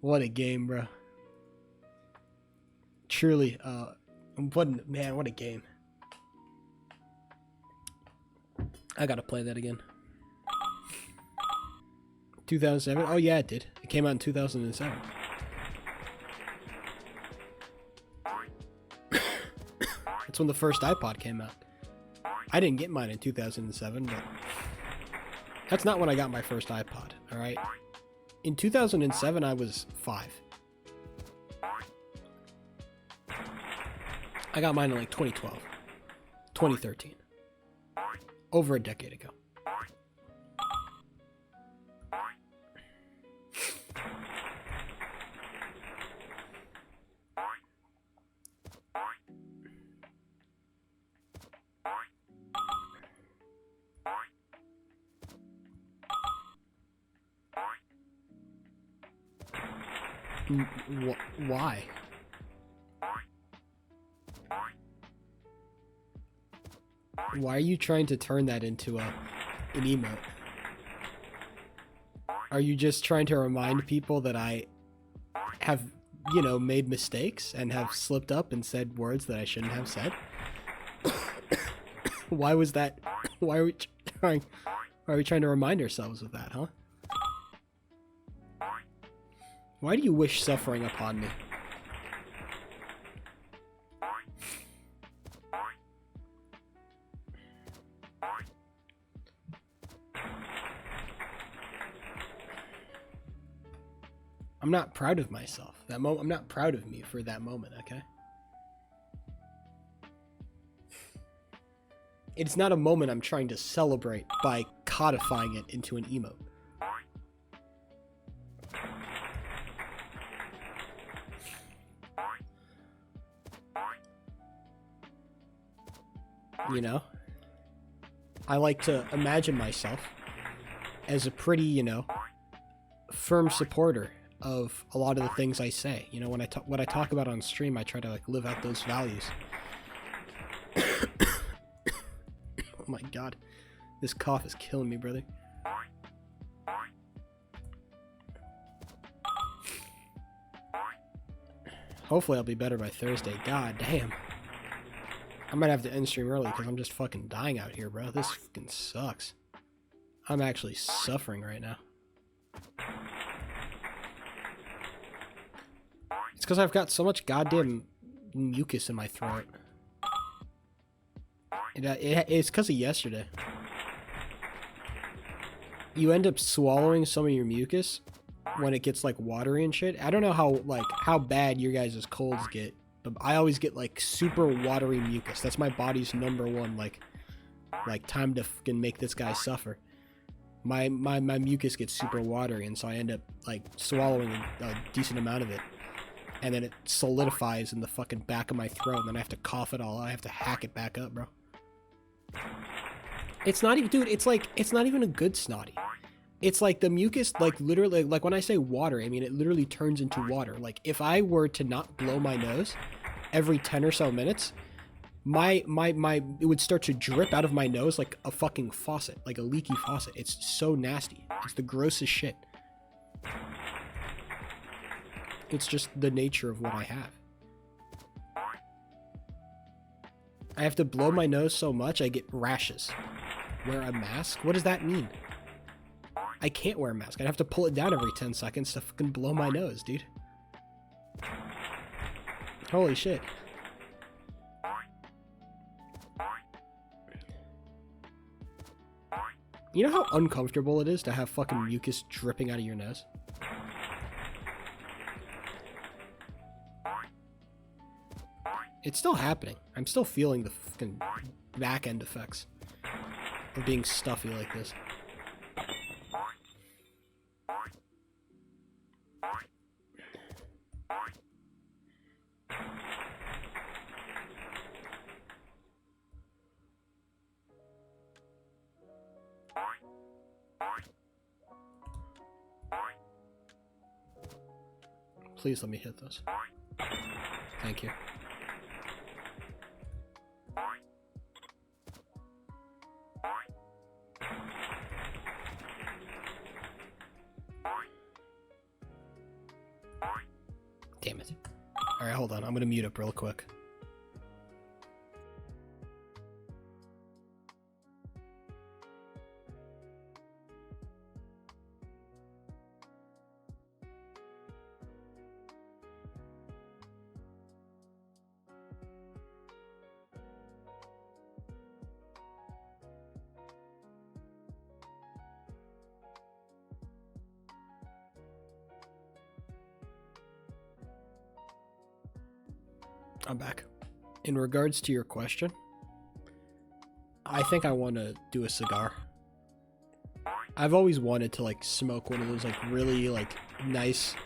What a game, bro. Truly, what a game. I gotta play that again. 2007? Oh yeah, it did. It came out in 2007. That's when the first iPod came out. I didn't get mine in 2007, but that's not when I got my first iPod, alright? In 2007, I was 5. I got mine in like 2012, 2013. Over a decade ago. Why? Why are you trying to turn that into an emote? Are you just trying to remind people that I have, you know, made mistakes and have slipped up and said words that I shouldn't have said? Why was that? Why are we trying? Why are we trying to remind ourselves of that, huh? Why do you wish suffering upon me? I'm not proud of myself. I'm not proud of me for that moment, okay? It's not a moment I'm trying to celebrate by codifying it into an emote. You know? I like to imagine myself as a pretty, you know, firm supporter of a lot of the things I say. You know, when what I talk about on stream, I try to like live out those values. Oh my god. This cough is killing me, brother. Hopefully I'll be better by Thursday. God damn. I might have to end stream early because I'm just fucking dying out here, bro. This fucking sucks. I'm actually suffering right now. It's because I've got so much goddamn mucus in my throat. It's because of yesterday. You end up swallowing some of your mucus when it gets like watery and shit. I don't know how bad your guys' colds get, but I always get like super watery mucus. That's my body's number one like time to fucking make this guy suffer. My mucus gets super watery, and so I end up like swallowing a decent amount of it. And then it solidifies in the fucking back of my throat, and then I have to cough it all out. I have to hack it back up, bro. It's not even, dude, it's not even a good snotty. It's like the mucus, like literally, like when I say water, I mean it literally turns into water. Like if I were to not blow my nose every 10 or so minutes, it would start to drip out of my nose like a fucking faucet, like a leaky faucet. It's so nasty. It's the grossest shit. It's just the nature of what I have. I have to blow my nose so much I get rashes. Wear a mask? What does that mean? I can't wear a mask. I'd have to pull it down every 10 seconds to fucking blow my nose, dude. Holy shit. You know how uncomfortable it is to have fucking mucus dripping out of your nose? It's still happening. I'm still feeling the fucking back end effects of being stuffy like this. Please let me hit this. Thank you. Damn it. Alright, hold on. I'm gonna mute up real quick. I'm back. In regards to your question, I think I want to do a cigar. I've always wanted to like smoke one of those like really like nice,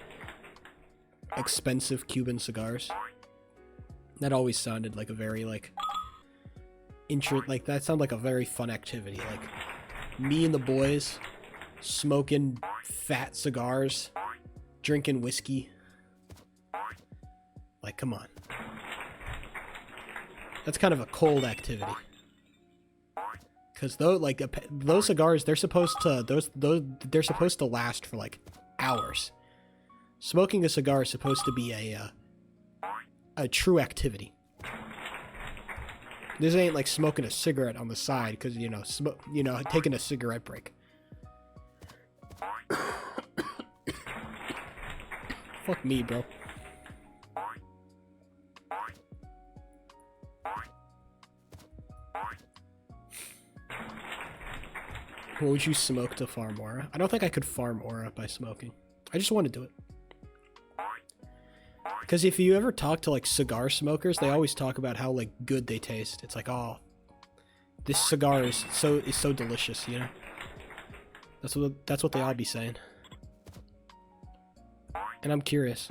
expensive Cuban cigars. That always sounded like a very like that sounded like a very fun activity. Like me and the boys smoking fat cigars, drinking whiskey. Like, come on. That's kind of a cold activity. Cause though, like those cigars, they're supposed to last for like hours. Smoking a cigar is supposed to be a true activity. This ain't like smoking a cigarette on the side, cause taking a cigarette break. Fuck me, bro. What would you smoke to farm aura? I don't think I could farm aura by smoking. I just want to do it. Because if you ever talk to like cigar smokers, they always talk about how like good they taste. It's like, oh, this cigar is so delicious, you know? That's what they all be saying. And I'm curious.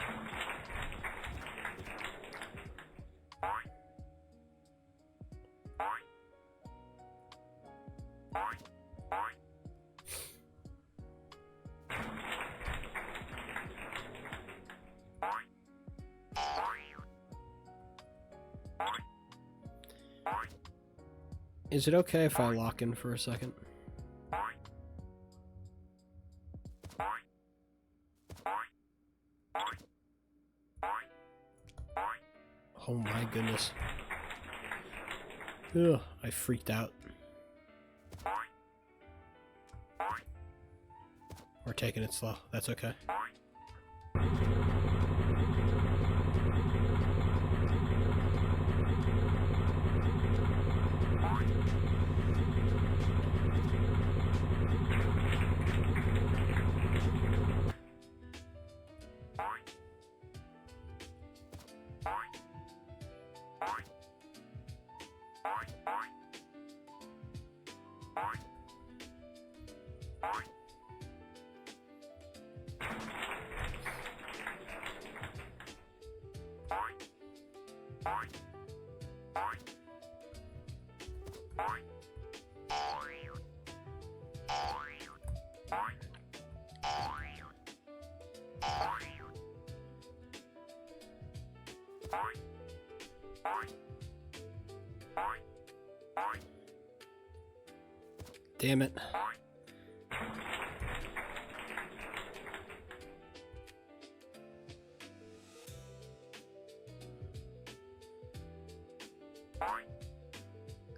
Is it okay if I lock in for a second? Oh my goodness. Ugh, I freaked out. We're taking it slow. That's okay. Damn it.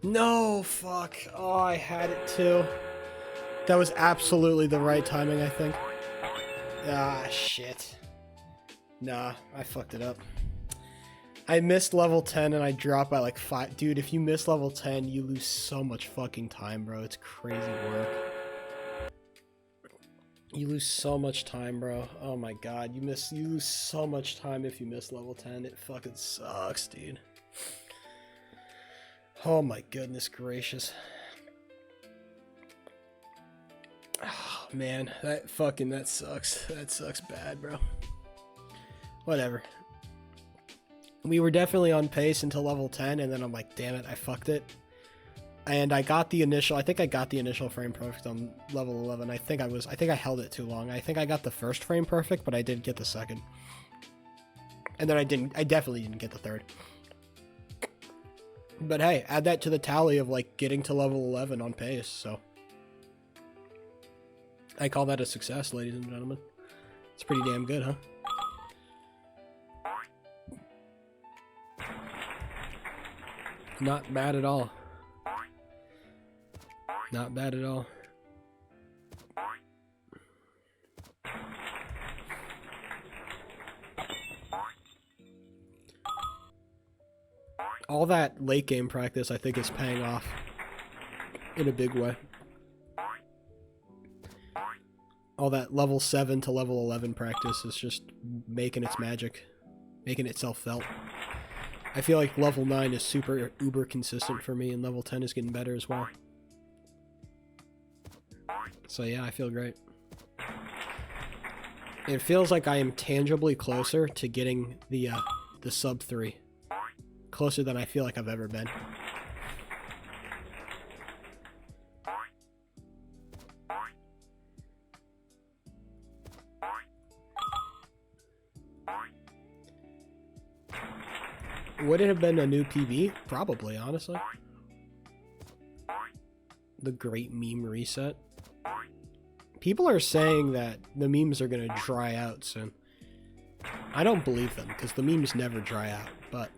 No, fuck. Oh, I had it too. That was absolutely the right timing, I think. Ah, shit. Nah, I fucked it up. I missed level 10 and I dropped by like 5. Dude, if you miss level 10, you lose so much fucking time, bro. It's crazy work. You lose so much time, bro. Oh my god, you lose so much time if you miss level 10. It fucking sucks, dude. Oh my goodness gracious. Oh man, that sucks. That sucks bad, bro. Whatever. We were definitely on pace until level 10, and then I'm like, damn it, I fucked it. And I think I got the initial frame perfect on level 11. I think I held it too long. I think I got the first frame perfect, but I didn't get the second. And then I definitely didn't get the third. But hey, add that to the tally of like getting to level 11 on pace, so I call that a success, ladies and gentlemen. It's pretty damn good, huh? Not bad at all. Not bad at all. All that late game practice, I think, is paying off in a big way. All that level 7 to level 11 practice is just making its magic, making itself felt. I feel like level 9 is super uber consistent for me, and level 10 is getting better as well. So yeah, I feel great. It feels like I am tangibly closer to getting the sub 3. Closer than I feel like I've ever been. Would it have been a new PB? Probably, honestly. The great meme reset. People are saying that the memes are going to dry out soon. I don't believe them, because the memes never dry out, but...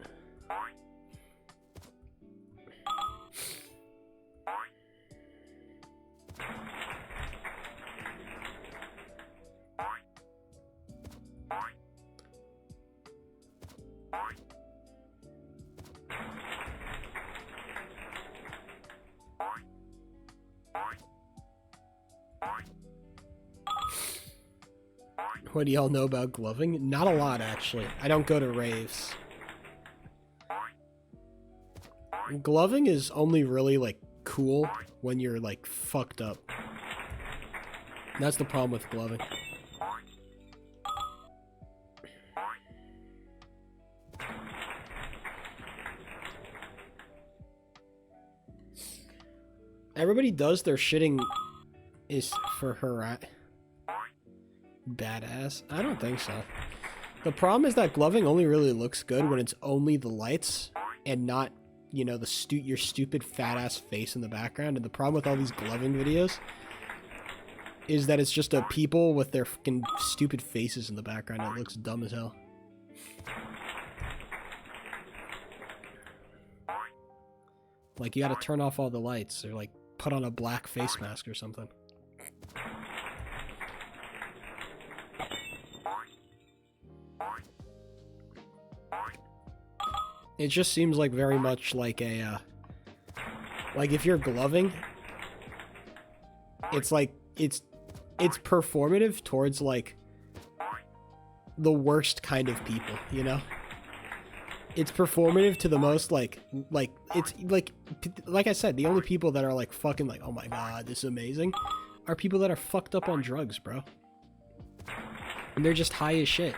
What do y'all know about gloving? Not a lot, actually. I don't go to raves. Gloving is only really, like, cool when you're, like, fucked up. That's the problem with gloving. Everybody does their shitting is for her badass. I don't think so. The problem is that gloving only really looks good when it's only the lights and not, you know, your stupid fat ass face in the background. And the problem with all these gloving videos is that it's just a people with their fucking stupid faces in the background. It looks dumb as hell. Like, you gotta turn off all the lights or like put on a black face mask or something. It just seems like very much like a, like if you're gloving, it's like, it's performative towards like the worst kind of people, you know? It's performative to the most like it's like I said, the only people that are like fucking like, oh my god, this is amazing, are people that are fucked up on drugs, bro. And they're just high as shit.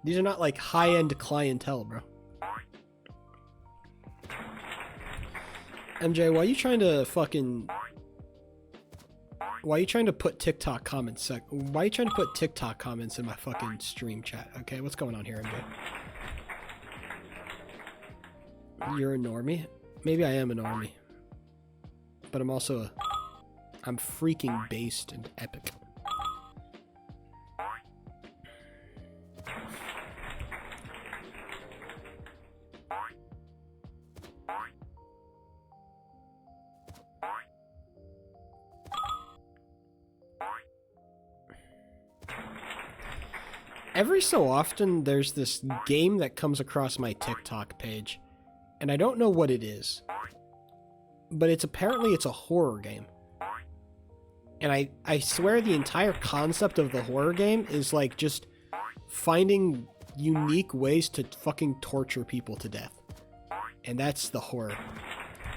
These are not like high-end clientele, bro. MJ, why are you trying to fucking... Why are you trying to put TikTok comments? Why are you trying to put TikTok comments in my fucking stream chat? Okay, what's going on here, MJ? You're a normie? Maybe I am a normie. But I'm also I'm freaking based and epic. Every so often, there's this game that comes across my TikTok page, and I don't know what it is, but it's a horror game. And I swear the entire concept of the horror game is like just finding unique ways to fucking torture people to death. And that's the horror.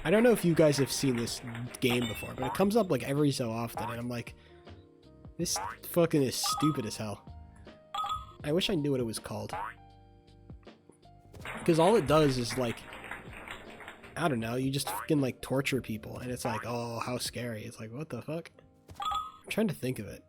I don't know if you guys have seen this game before, but it comes up like every so often, and I'm like, this fucking is stupid as hell. I wish I knew what it was called. Because all it does is like... I don't know, you just fucking like torture people and it's like, oh, how scary. It's like, what the fuck? I'm trying to think of it.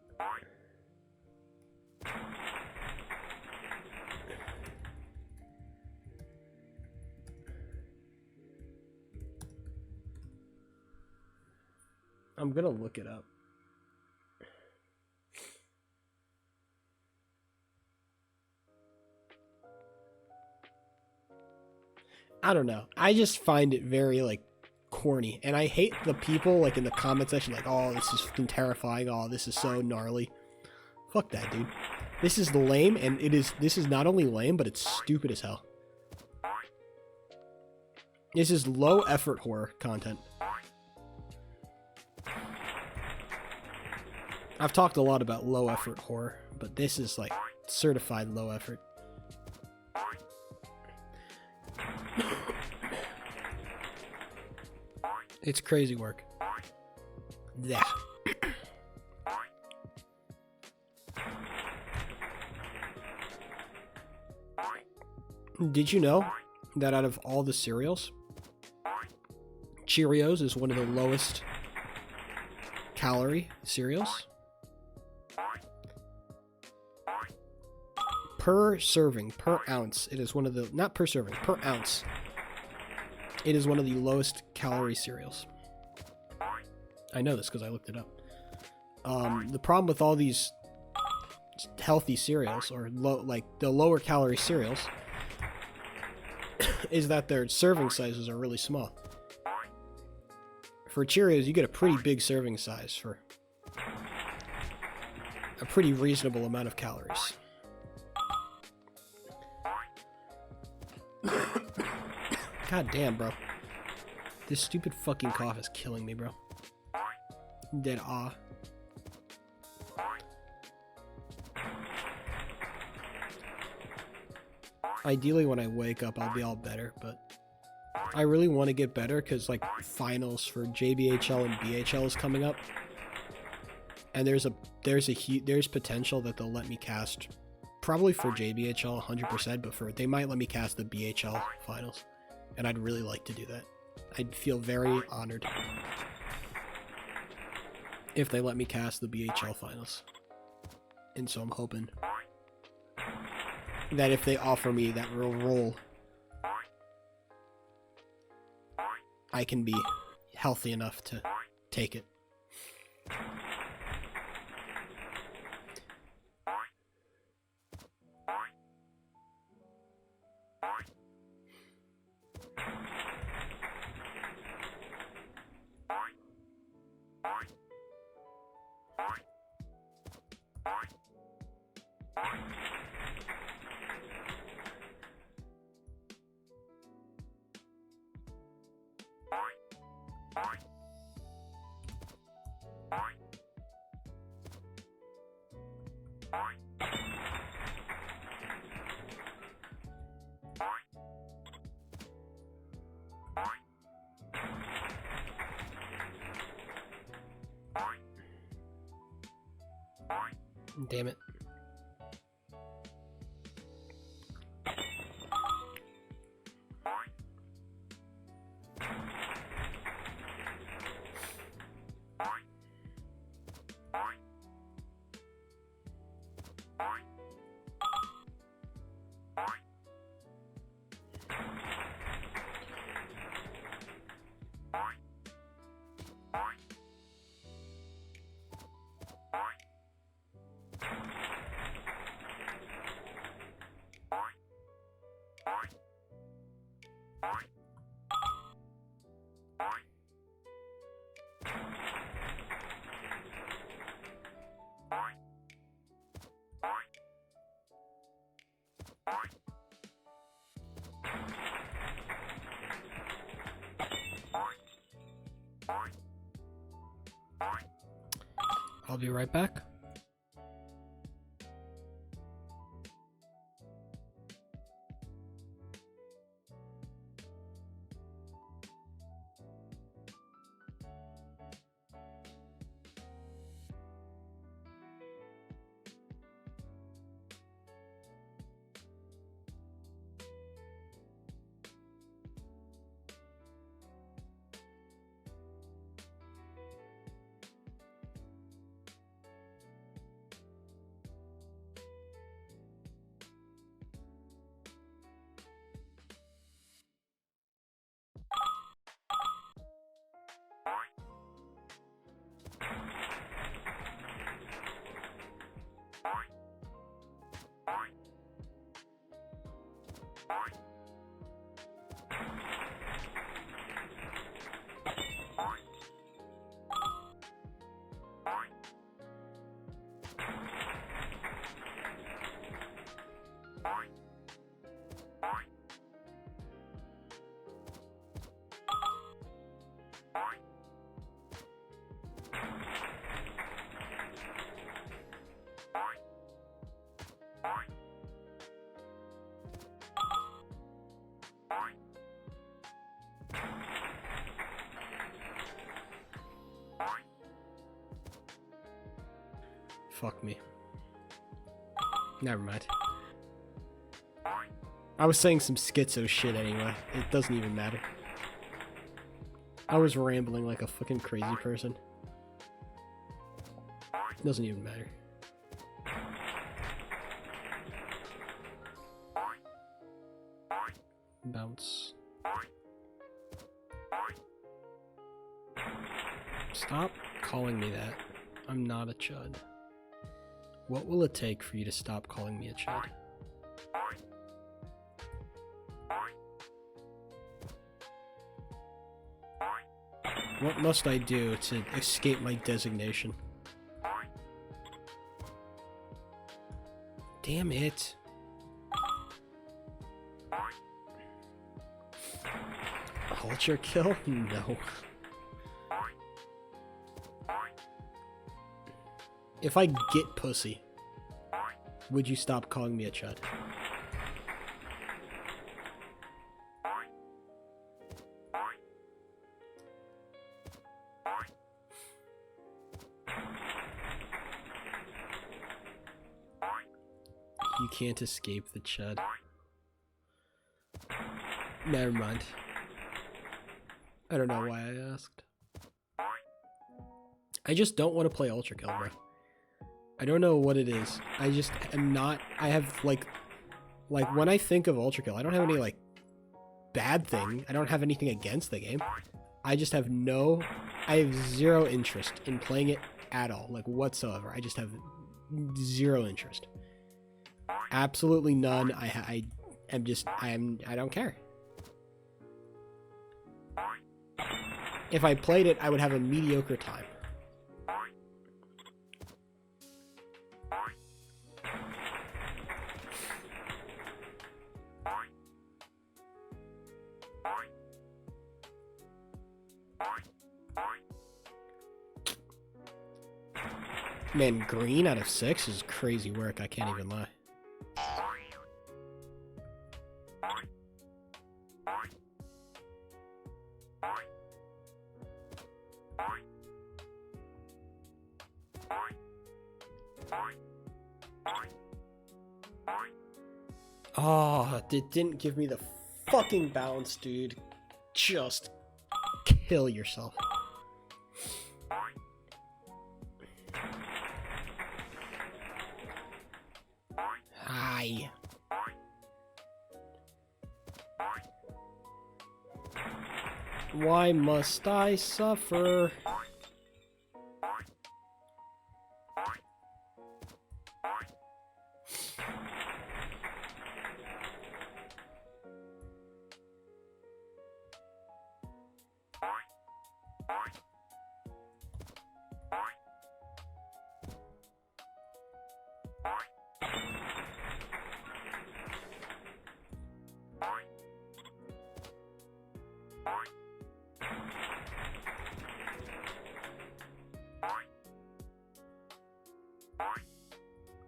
I'm gonna look it up. I don't know. I just find it very like corny, and I hate the people like in the comment section like, "Oh, this is fucking terrifying. Oh, this is so gnarly." Fuck that, dude. This is lame, and this is not only lame, but it's stupid as hell. This is low effort horror content. I've talked a lot about low effort horror, but this is like certified low effort. It's crazy work. Yeah. Did you know that out of all the cereals, Cheerios is one of the lowest calorie cereals? Per serving, per ounce, it is one of the, not per serving, per ounce. It is one of the lowest calorie cereals. I know this because I looked it up. The problem with all these healthy cereals, or like the lower calorie cereals, is that their serving sizes are really small. For Cheerios, you get a pretty big serving size for a pretty reasonable amount of calories. God damn, bro. This stupid fucking cough is killing me, bro. Dead awe. Ideally, when I wake up, I'll be all better, but I really want to get better because, like, finals for JBHL and BHL is coming up, and there's potential that they'll let me cast, probably for JBHL 100%, but they might let me cast the BHL finals, and I'd really like to do that. I'd feel very honored if they let me cast the BHL finals, and so I'm hoping that if they offer me that real role, I can be healthy enough to take it. Damn it. I'll be right back. Fuck me. Never mind. I was saying some schizo shit anyway. It doesn't even matter. I was rambling like a fucking crazy person. Doesn't even matter. Bounce. Stop calling me that. I'm not a chud. What will it take for you to stop calling me a chud? What must I do to escape my designation? Damn it. Ultra kill? No. If I get pussy, would you stop calling me a chud? You can't escape the chud. Never mind. I don't know why I asked. I just don't want to play Ultra Kill, bro. I don't know what it is. I just am not. I have like when I think of Ultra Kill, I don't have any like bad thing. I don't have anything against the game. I just have I have zero interest in playing it at all, like whatsoever. I just have zero interest. Absolutely none. I don't care. If I played it, I would have a mediocre time. Man, green out of 6 is crazy work, I can't even lie. Oh, it didn't give me the fucking bounce, dude. Just kill yourself. Hi. Why must I suffer?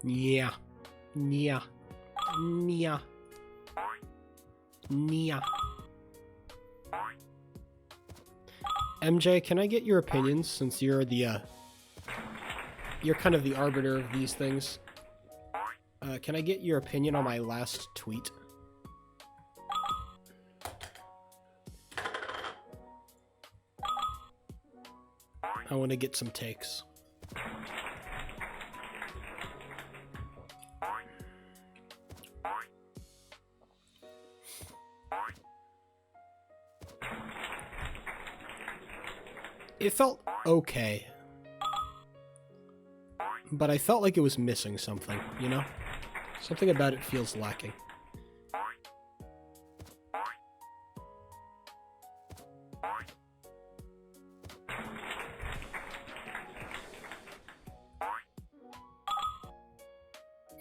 Yeah. Yeah. Yeah. Yeah. MJ, can I get your opinions since you're you're kind of the arbiter of these things? Can I get your opinion on my last tweet? I want to get some takes. It felt okay, but I felt like it was missing something, you know? Something about it feels lacking.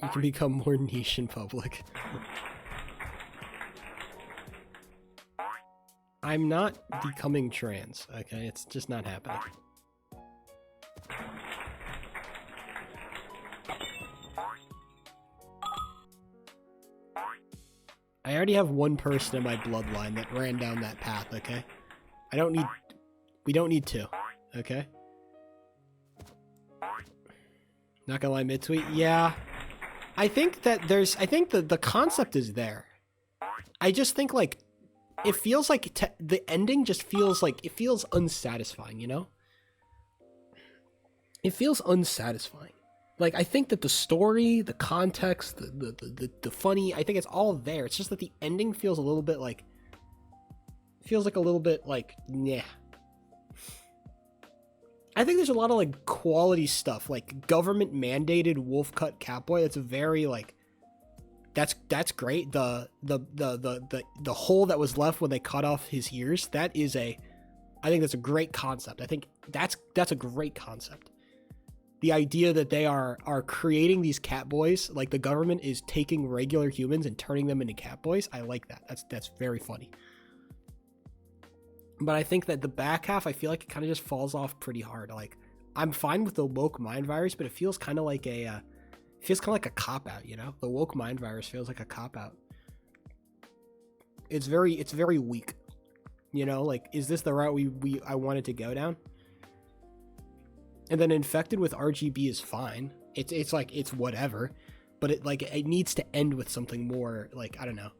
You can become more niche in public. I'm not becoming trans, okay? It's just not happening. I already have one person in my bloodline that ran down that path, okay? We don't need two, okay? Not gonna lie, mid-tweet, yeah. I think that the concept is there. I just think, like, it feels like the ending just feels like, it feels unsatisfying, you know? It feels unsatisfying. Like, I think that the story, the context, the funny, I think it's all there. It's just that the ending feels a little bit like, yeah. I think there's a lot of, like, quality stuff, like government mandated wolf cut Catboy. That's a very, like, that's great. The hole that was left when they cut off his ears, I think that's a great concept. I think that's a great concept. The idea that they are creating these Catboys, like the government is taking regular humans and turning them into Catboys. I like that. That's very funny. But I think that the back half, I feel like it kind of just falls off pretty hard. Like, I'm fine with the woke mind virus, but it feels kind of like a cop out, you know? The woke mind virus feels like a cop out. It's very weak. You know, like, is this the route I wanted to go down? And then infected with RGB is fine. It's like, it's whatever, but it needs to end with something more, like, I don't know,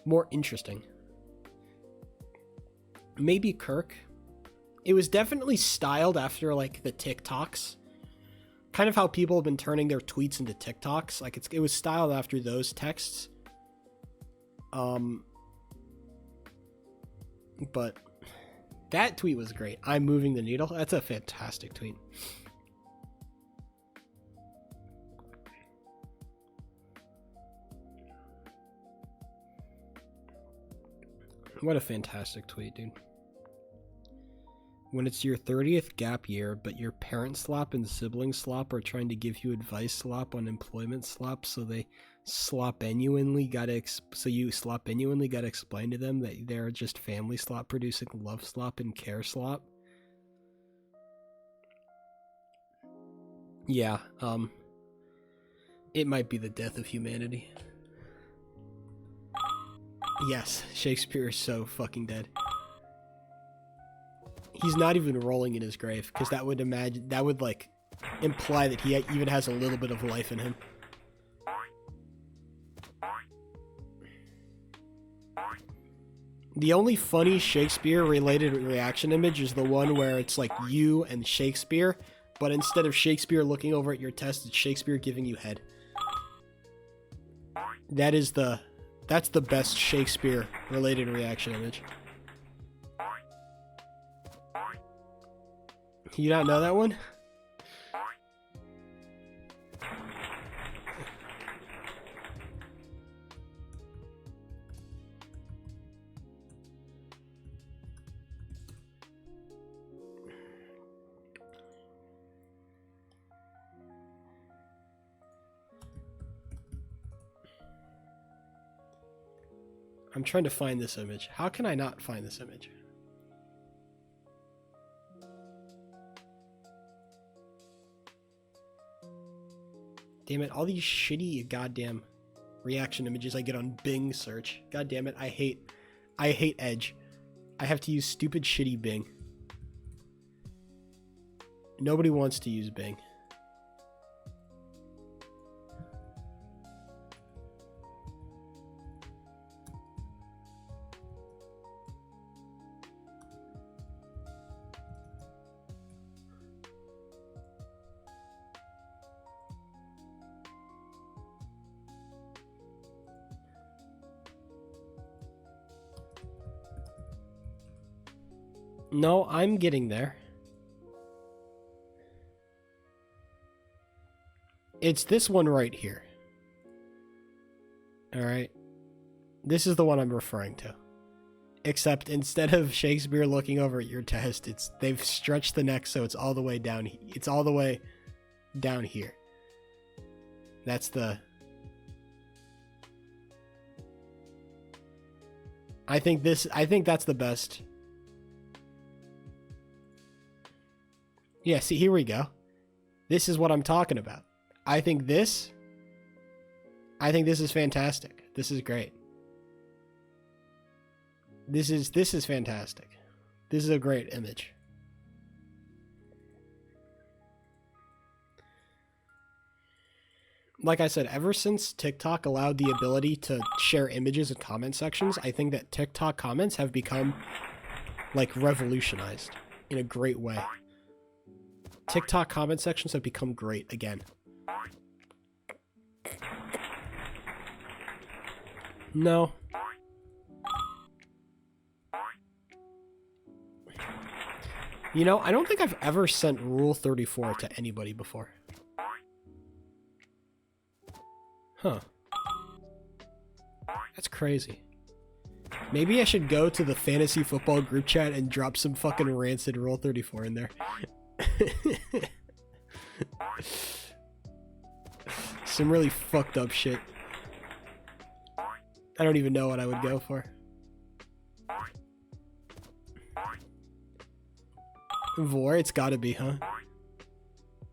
more interesting. Maybe Kirk. It was definitely styled after, like, the TikToks. Kind of how people have been turning their tweets into TikToks. Like, it was styled after those texts. But that tweet was great. I'm moving the needle. That's a fantastic tweet. What a fantastic tweet, dude. When it's your 30th gap year, but your parent slop and sibling slop are trying to give you advice slop on employment slop, so you slop-genuinely gotta explain to them that they're just family slop producing love slop and care slop. Yeah, it might be the death of humanity. Yes, Shakespeare is so fucking dead. He's not even rolling in his grave, because that would like imply that he even has a little bit of life in him. The only funny Shakespeare related reaction image is the one where it's like you and Shakespeare, but instead of Shakespeare looking over at your test, it's Shakespeare giving you head. That's the best Shakespeare related reaction image. You not know that one? I'm trying to find this image. How can I not find this image? Damn it, all these shitty goddamn reaction images I get on Bing search. God damn it, I hate Edge. I have to use stupid shitty Bing. Nobody wants to use Bing. No, I'm getting there. It's this one right here. Alright. This is the one I'm referring to. Except instead of Shakespeare looking over at your test, they've stretched the neck so it's all the way down. It's all the way down here. That's the I think that's the best. Yeah, see, here we go. This is what I'm talking about. I think this is fantastic. This is great. This is fantastic. This is a great image. Like I said, ever since TikTok allowed the ability to share images in comment sections, I think that TikTok comments have become, like, revolutionized in a great way. TikTok comment sections have become great again. No. You know, I don't think I've ever sent Rule 34 to anybody before. Huh. That's crazy. Maybe I should go to the fantasy football group chat and drop some fucking rancid Rule 34 in there. Some really fucked up shit. I don't even know what I would go for. Vor, it's gotta be, huh?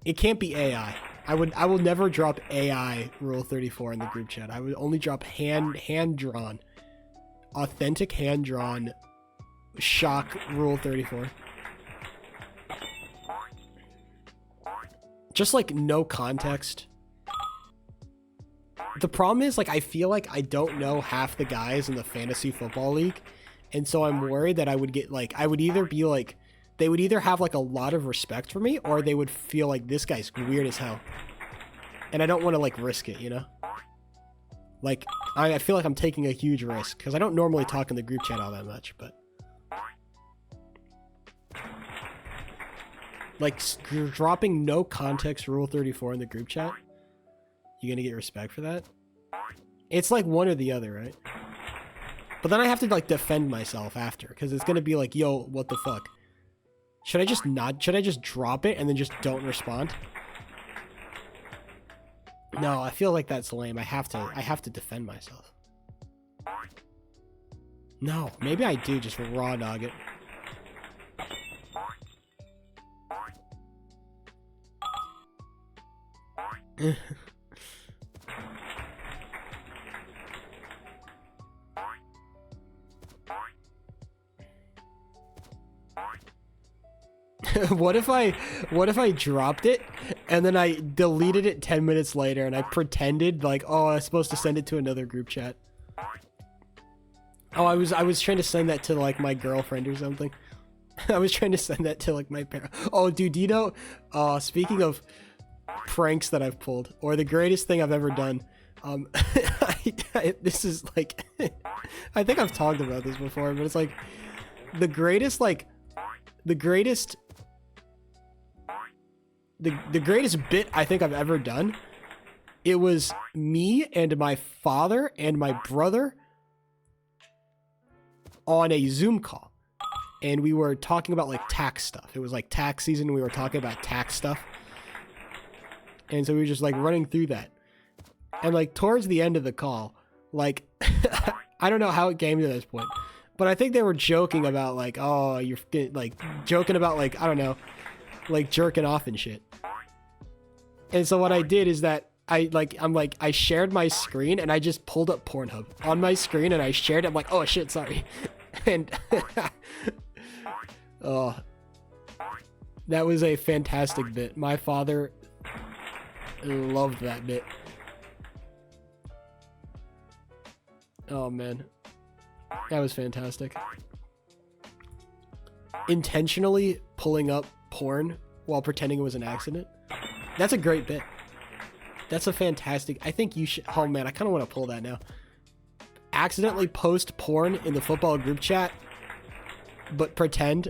It can't be AI. I will never drop AI Rule 34 in the group chat. I would only drop hand-drawn. Authentic hand-drawn shock Rule 34. Just like no context. The problem is, like, I feel like I don't know half the guys in the fantasy football league, and so I'm worried that I would get, like, I would either be like, they would either have like a lot of respect for me, or they would feel like this guy's weird as hell. And I don't want to like risk it, you know? Like, I feel like I'm taking a huge risk, because I don't normally talk in the group chat all that much, but... Like, dropping no context Rule 34 in the group chat? You gonna get respect for that? It's like one or the other, right? But then I have to like defend myself after, because it's gonna be like, yo, what the fuck? Should I just not? Should I just drop it and then just don't respond? No, I feel like that's lame. I have to defend myself. No, maybe I do just raw dog it. What if I dropped it and then I deleted it 10 minutes later and I pretended like, oh, I was supposed to send it to another group chat. Oh, I was trying to send that to like my girlfriend or something. I was trying to send that to like my parents. Oh, dude, do you know, speaking of pranks that I've pulled, or the greatest thing I've ever done, this is like, I think I've talked about this before, but it's like the greatest bit I think I've ever done. It was me and my father and my brother on a Zoom call, and we were talking about like tax stuff. It was like tax season. We were talking about tax stuff, and so we were just like running through that. And like towards the end of the call, like I don't know how it came to this point, but I think they were joking about like, oh, you're like joking about like, I don't know, like jerking off and shit. And so what I did is that I shared my screen and I just pulled up Pornhub on my screen and I shared it. I'm like, oh shit, sorry. And oh, that was a fantastic bit. My father loved that bit. Oh man, that was fantastic. Intentionally pulling up porn while pretending it was an accident. That's a great bit. That's a fantastic... I think you should... Oh man, I kind of want to pull that now. Accidentally post porn in the football group chat, but pretend.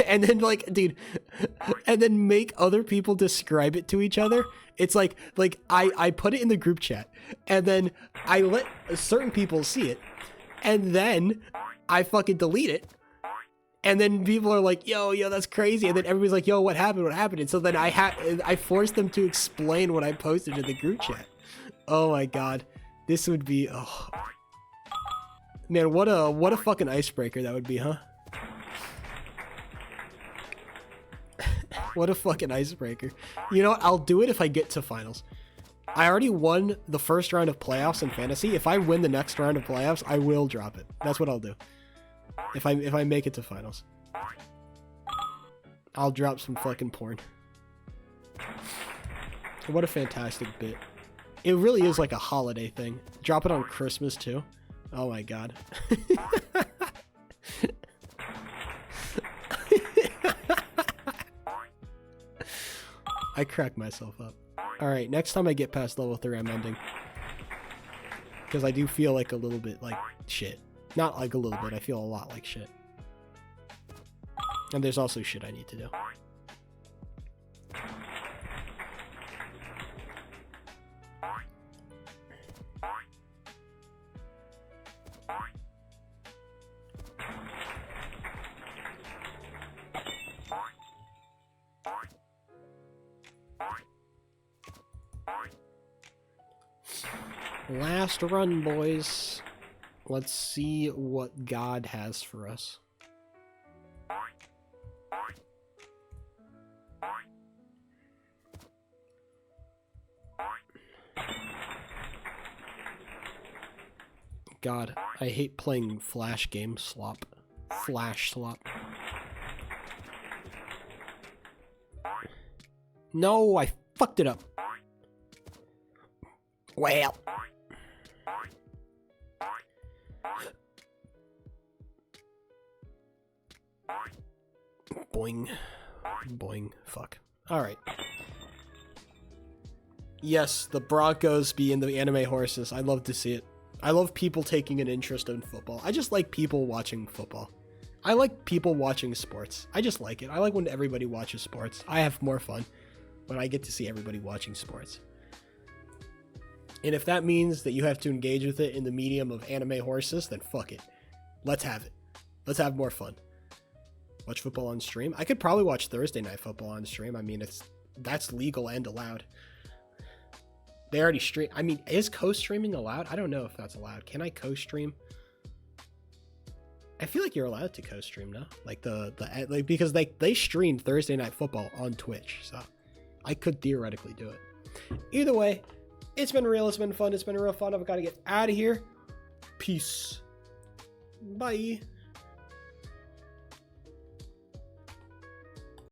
And then like, dude, and then make other people describe it to each other. It's like I put it in the group chat, and then I let certain people see it, and then I fucking delete it. And then people are like, yo, that's crazy. And then everybody's like, yo, what happened? And so then I forced them to explain what I posted in the group chat. Oh my God. This would be, oh. Man, what a fucking icebreaker that would be, huh? What a fucking icebreaker. You know what? I'll do it if I get to finals. I already won the first round of playoffs in fantasy. If I win the next round of playoffs, I will drop it. That's what I'll do. If I make it to finals. I'll drop some fucking porn. What a fantastic bit. It really is like a holiday thing. Drop it on Christmas too. Oh my god. I crack myself up. Alright, next time I get past level 3, I'm ending. Because I do feel like a little bit like shit. Not like a little bit, I feel a lot like shit. And there's also shit I need to do. Last run, boys. Let's see what God has for us. God, I hate playing flash game slop. Flash slop. No, I fucked it up. Well. Boing. Boing. Fuck. Alright. Yes, the Broncos being the anime horses. I love to see it. I love people taking an interest in football. I just like people watching football. I like people watching sports. I just like it. I like when everybody watches sports. I have more fun when I get to see everybody watching sports. And if that means that you have to engage with it in the medium of anime horses, then fuck it. Let's have it. Let's have more fun. Watch football on stream? I could probably watch Thursday Night Football on stream. I mean, that's legal and allowed. They already stream. I mean, is co-streaming allowed? I don't know if that's allowed. Can I co-stream? I feel like you're allowed to co-stream now. Like like because they stream Thursday Night Football on Twitch, so I could theoretically do it. Either way, it's been real. It's been fun. It's been real fun. I've got to get out of here. Peace. Bye.